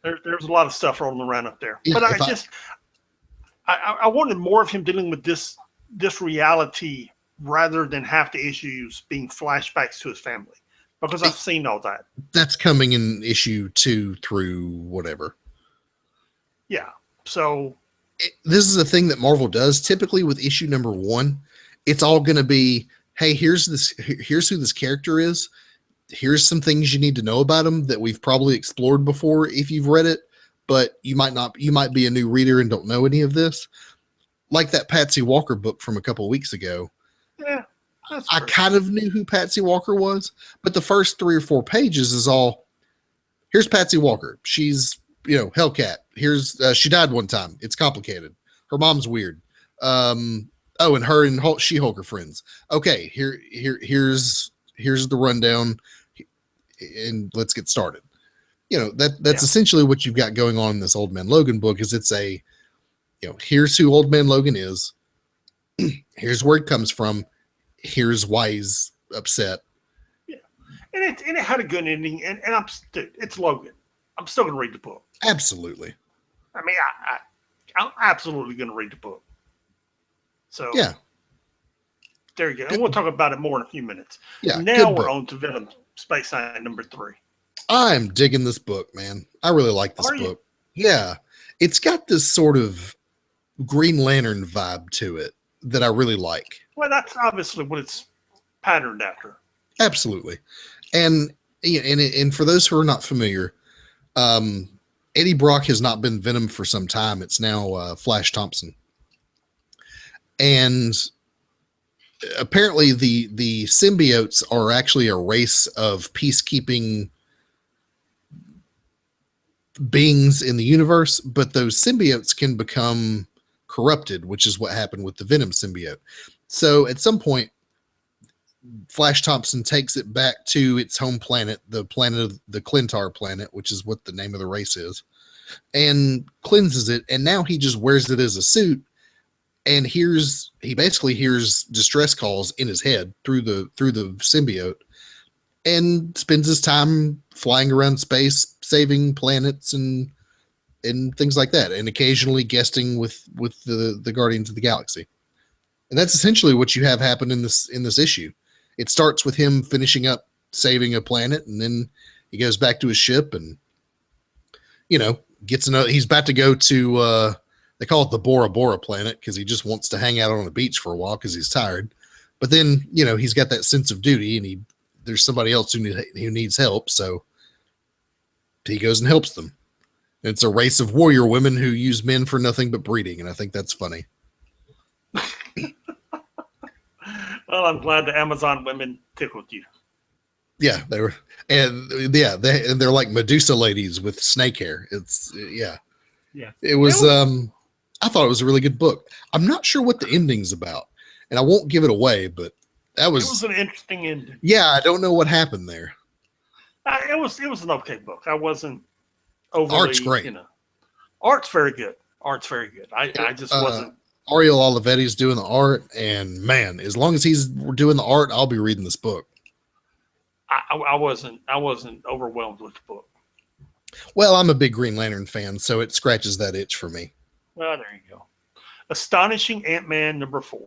There's a lot of stuff rolling around up there.
Yeah,
but I wanted more of him dealing with this reality rather than half the issues being flashbacks to his family, because I've seen all that.
That's coming in issue 2 through whatever.
Yeah. So
this is a thing that Marvel does typically with issue number 1. It's all going to be, hey, here's who this character is. Here's some things you need to know about him that we've probably explored before if you've read it, but you might be a new reader and don't know any of this. Like that Patsy Walker book from a couple of weeks ago.
Yeah.
I kind of knew who Patsy Walker was, but the first 3 or 4 pages is all, here's Patsy Walker. She's, Hellcat. Here's, she died one time. It's complicated. Her mom's weird. And her and She-Hulk are friends. Okay. Here's the rundown, and let's get started. That's essentially what you've got going on in this Old Man Logan book. Is it's a, here's who Old Man Logan is. Here's where it comes from. Here's why he's upset.
Yeah, and it had a good ending. And it's Logan. I'm still going to read the book.
Absolutely.
I mean, I'm absolutely going to read the book. So
yeah,
there you go. And we'll talk about it more in a few minutes.
Yeah.
Now we're on to Venom Space Knight number 3.
I'm digging this book, man. I really like this book. Yeah, it's got this sort of Green Lantern vibe to it that I really like.
Well, that's obviously what it's patterned after.
Absolutely. And for those who are not familiar, Eddie Brock has not been Venom for some time. It's now Flash Thompson. And apparently the symbiotes are actually a race of peacekeeping beings in the universe, but those symbiotes can become corrupted, which is what happened with the Venom symbiote. So at some point, Flash Thompson takes it back to its home planet, the planet of the Clintar planet, which is what the name of the race is, and cleanses it. And now he just wears it as a suit, and he basically hears distress calls in his head through the symbiote, and spends his time flying around space, saving planets and things like that, and occasionally guesting with the Guardians of the Galaxy. And that's essentially what you have happen in this issue. It starts with him finishing up saving a planet, and then he goes back to his ship and, gets another. He's about to go to, they call it the Bora Bora planet because he just wants to hang out on the beach for a while because he's tired. But then, he's got that sense of duty, and there's somebody else who needs help. So he goes and helps them. And it's a race of warrior women who use men for nothing but breeding. And I think that's funny.
Well, I'm glad the Amazon women tickled you.
Yeah, they were, and they're like Medusa ladies with snake hair. It's
Yeah.
It was. I thought it was a really good book. I'm not sure what the ending's about, and I won't give it away. But it was
an interesting ending.
Yeah, I don't know what happened there.
It was an okay book. I wasn't overly.
Art's great.
Art's very good. I just wasn't.
Ariel Olivetti's doing the art, and man, as long as he's doing the art, I'll be reading this book.
I wasn't overwhelmed with the book.
Well, I'm a big Green Lantern fan, so it scratches that itch for me.
Well, there you go. Astonishing Ant-Man #4.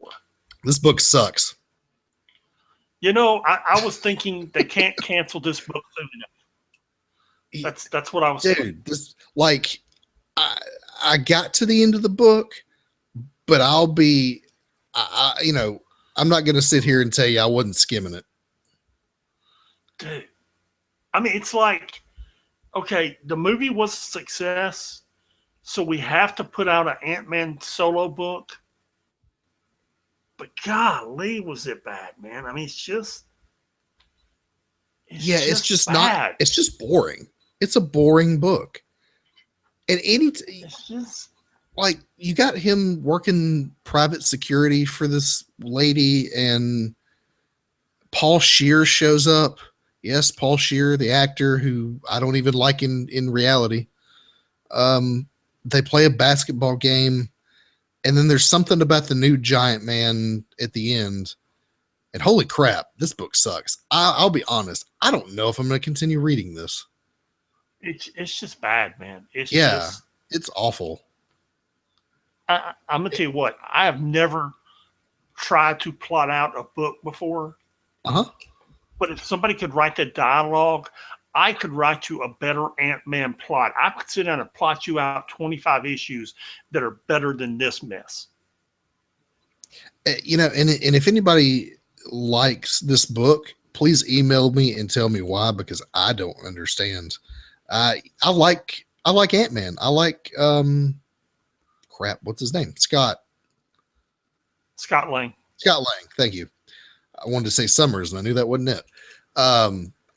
This book sucks.
I was thinking they can't cancel this book soon enough. That's what I was thinking.
This, I got to the end of the book, but I'm not going to sit here and tell you I wasn't skimming it.
Dude, I mean, it's like, okay, the movie was a success, so we have to put out an Ant-Man solo book. But golly, was it bad, man? I mean, it's just bad.
It's just boring. It's a boring book. And
it's just
like, you got him working private security for this lady, and Paul Scheer shows up. Yes, Paul Scheer, the actor who I don't even like in reality. They play a basketball game, and then there's something about the new Giant Man at the end. And holy crap, this book sucks. I'll be honest. I don't know if I'm going to continue reading this.
It's just bad, man.
It's awful.
I'm going to tell you what. I have never tried to plot out a book before.
Uh-huh.
But if somebody could write the dialogue, I could write you a better Ant-Man plot. I could sit down and plot you out 25 issues that are better than this mess.
And if anybody likes this book, please email me and tell me why, because I don't understand. I like Ant-Man. I like what's his name? Scott
Lang.
Thank you. I wanted to say Summers, and I knew that wasn't it. I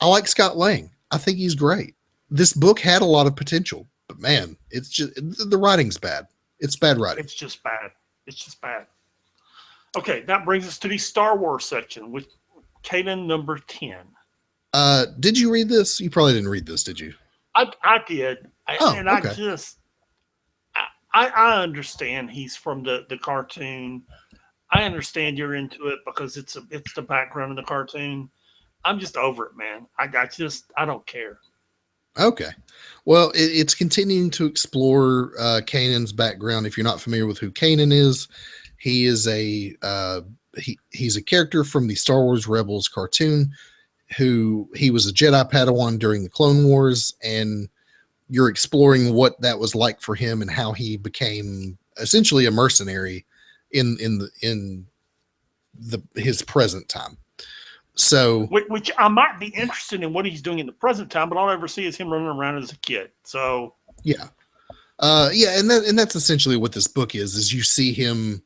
like Scott Lang. I think he's great. This book had a lot of potential, but man, it's just the writing's bad. It's bad writing.
It's just bad. Okay, that brings us to the Star Wars section with Kanan number 10.
Did you read this? You probably didn't read this, did you?
I did.
Okay.
I understand he's from the cartoon. I understand you're into it because it's the background of the cartoon. I'm just over it, man. I don't care.
Okay. Well, it's continuing to explore Kanan's background. If you're not familiar with who Kanan is, he is he's a character from the Star Wars Rebels cartoon. He was a Jedi Padawan during the Clone Wars, and you're exploring what that was like for him and how he became essentially a mercenary in his present time. So,
which I might be interested in what he's doing in the present time, but all I ever see is him running around as a kid. So
yeah, and that's essentially what this book is you see him.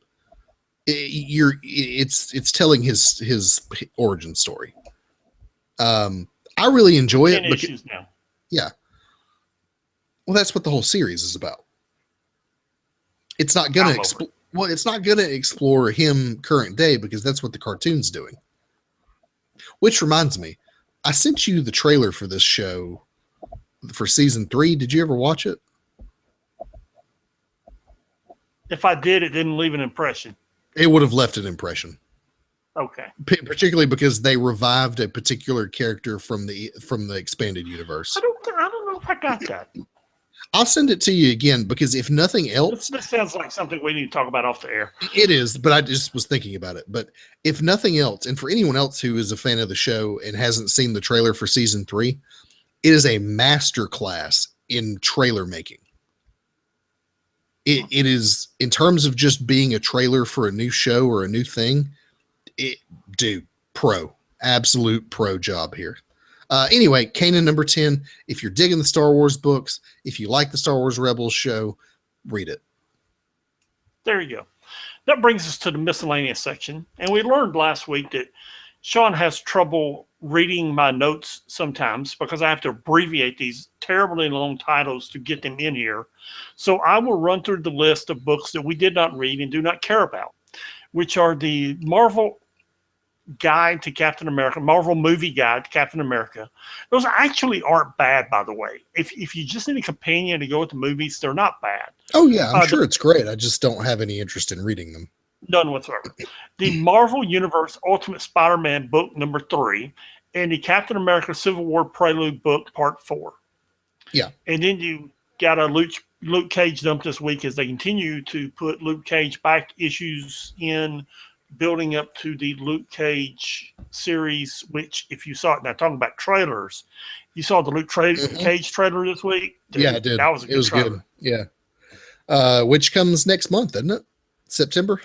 It's telling his origin story. I really enjoy it.
Issues now.
Yeah. Well, that's what the whole series is about. It's not gonna it's not gonna explore him current day, because that's what the cartoon's doing. Which reminds me, I sent you the trailer for this show for season 3. Did you ever watch it?
If I did, it didn't leave an impression.
It would have left an impression.
Okay.
Particularly because they revived a particular character from the expanded universe.
I don't know if I got that.
I'll send it to you again because if nothing else,
This sounds like something we need to talk about off the air.
it is. But I just was thinking about it. But if nothing else, and for anyone else who is a fan of the show and hasn't seen the trailer for season 3, it is a master class in trailer making. It is, in terms of just being a trailer for a new show or a new thing. Dude, absolute pro job here. Anyway, Kanan number 10. If you're digging the Star Wars books, if you like the Star Wars Rebels show, read it.
There you go. That brings us to the miscellaneous section. And we learned last week that Sean has trouble reading my notes sometimes because I have to abbreviate these terribly long titles to get them in here. So I will run through the list of books that we did not read and do not care about, which are the Marvel Guide to Captain America, Marvel Movie Guide to Captain America. Those actually aren't bad, by the way. If you just need a companion to go with the movies, they're not bad.
Oh yeah, I'm sure it's great. I just don't have any interest in reading them.
None whatsoever. The Marvel Universe Ultimate Spider-Man book number 3 and the Captain America Civil War Prelude book part 4.
Yeah.
And then you got a Luke Cage dump this week as they continue to put Luke Cage back issues in, building up to the Luke Cage series, which if you saw it, now talking about trailers, you saw the Luke Cage trailer this week?
Dude, yeah, I did.
That was a good trailer.
Good. Yeah. Which comes next month, isn't it? September?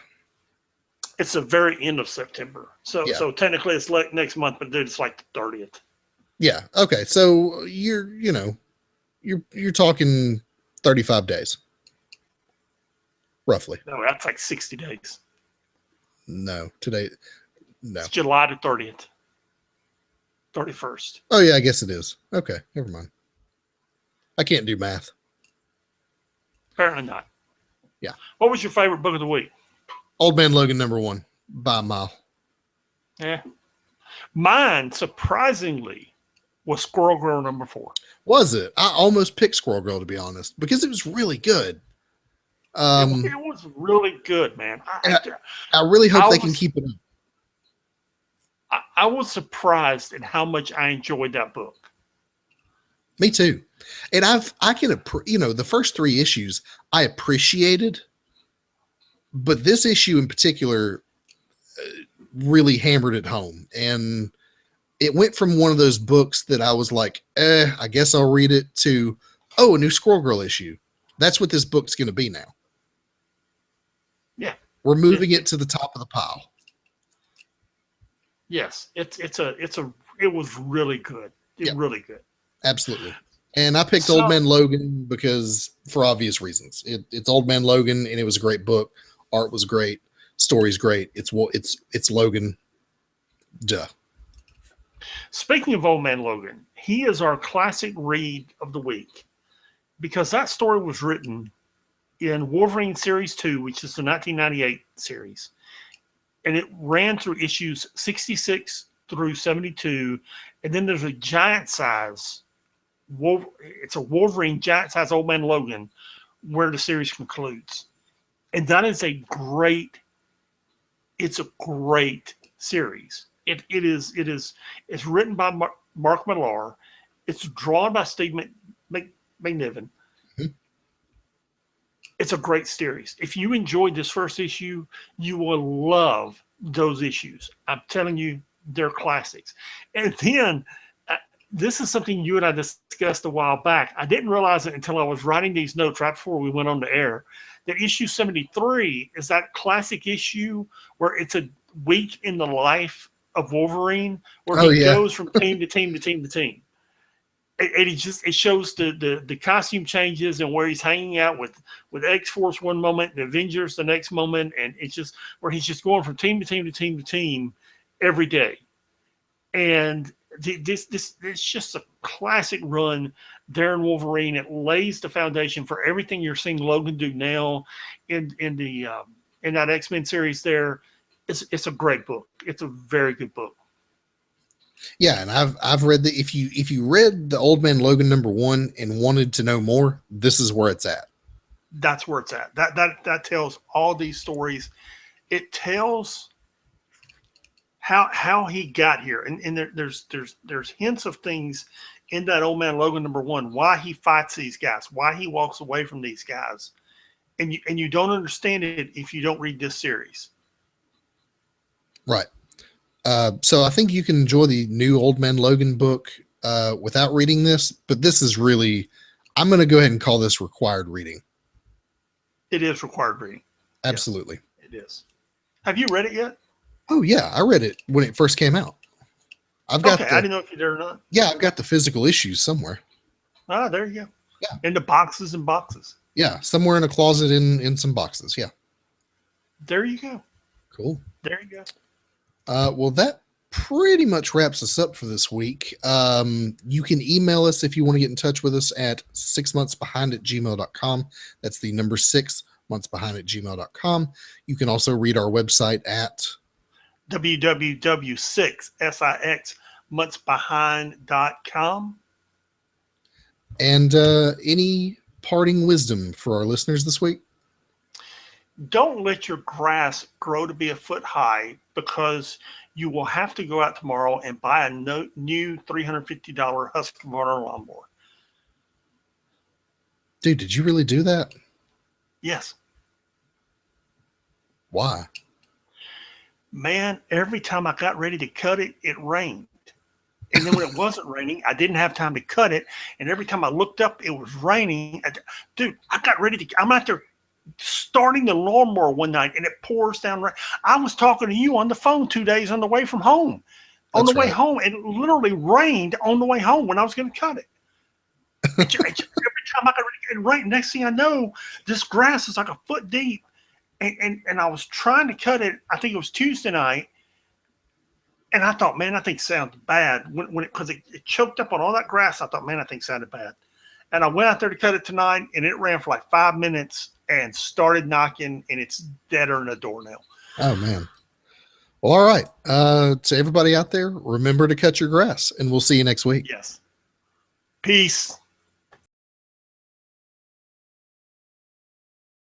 It's the very end of September. So technically it's like next month, but dude, it's like the 30th.
Yeah. Okay. So you're talking 35 days. Roughly.
No, that's like 60 days.
No, today. No.
It's July the 30th. 31st.
Oh yeah, I guess it is. Okay, never mind. I can't do math.
Apparently not.
Yeah.
What was your favorite book of the week?
Old Man Logan number 1 by a mile.
Yeah. Mine, surprisingly, was Squirrel Girl number 4.
Was it? I almost picked Squirrel Girl, to be honest, because it was really good.
It was really good, man.
I really hope they can keep it up.
I was surprised at how much I enjoyed that book.
Me too. And I can, the first 3 issues I appreciated, but this issue in particular really hammered it home. And it went from one of those books that I was like, I guess I'll read it, to, a new Squirrel Girl issue. That's what this book's going to be now.
Yeah.
We're moving it to the top of the pile.
Yes. It was really good. Really good.
Absolutely. And I picked Old Man Logan because, for obvious reasons, it's Old Man Logan, and it was a great book. Art was great. Story's great. It's Logan. Duh.
Speaking of Old Man Logan, he is our classic read of the week because that story was written in Wolverine Series 2, which is the 1998 series. And it ran through issues 66 through 72. And then there's a giant size, it's a Wolverine giant size Old Man Logan, where the series concludes. And that is it's a great series. It's written by Mark Millar. It's drawn by Steve McNiven. It's a great series. If you enjoyed this first issue, you will love those issues. I'm telling you, they're classics. And then this is something you and I discussed a while back. I didn't realize it until I was writing these notes right before we went on the air, that issue 73 is that classic issue where it's a week in the life of Wolverine, where he goes from team to team to team to team. And it shows the costume changes and where he's hanging out with X-Force one moment and Avengers the next moment, and it's just where he's just going from team to team to team to team every day. And this it's just a classic run there in Wolverine. It lays the foundation for everything you're seeing Logan do now in that X-Men series. There, it's a great book. It's a very good book.
Yeah, and I've read that if you read the Old Man Logan number 1 and wanted to know more, this is where it's at.
That's where it's at. That tells all these stories. It tells how he got here, and there's hints of things in that Old Man Logan #1, why he fights these guys, why he walks away from these guys. And you don't understand it if you don't read this series.
Right. So I think you can enjoy the new Old Man Logan book without reading this, but this is really, I'm going to go ahead and call this required reading.
It is required reading.
Absolutely.
Yes, it is. Have you read it yet?
Oh yeah, I read it when it first came out. I've got
I didn't know if you did or not.
Yeah, I've got the physical issues somewhere.
Ah, there you go.
Yeah.
In the boxes and boxes.
Yeah, somewhere in a closet in some boxes. Yeah.
There you go.
Cool.
There you go.
Well, that pretty much wraps us up for this week. You can email us if you want to get in touch with us at 6monthsbehind@gmail.com. That's the number 6monthsbehind@gmail.com. You can also read our website at
www.6monthsbehind.com.
And any parting wisdom for our listeners this week?
Don't let your grass grow to be a foot high, because you will have to go out tomorrow and buy a new $350 Husqvarna lawnmower.
Dude, did you really do that?
Yes.
Why?
Man, every time I got ready to cut it, it rained. And then when it wasn't raining, I didn't have time to cut it. And every time I looked up, it was raining. Dude, I got ready to, I'm out there starting the lawnmower one night and it pours down rain. I was talking to you on the phone 2 days on the way from home. On the way home, it literally rained on the way home when I was going to cut it. Every time I got ready to rain, next thing I know, this grass is like a foot deep. And I was trying to cut it. I think it was Tuesday night. And I thought, man, I think it sounded bad because it choked up on all that grass. I thought, man, I think it sounded bad. And I went out there to cut it tonight, and it ran for like 5 minutes and started knocking, and it's deader than a doornail.
Oh, man. Well, all right. To everybody out there, remember to cut your grass, and we'll see you next week.
Yes. Peace.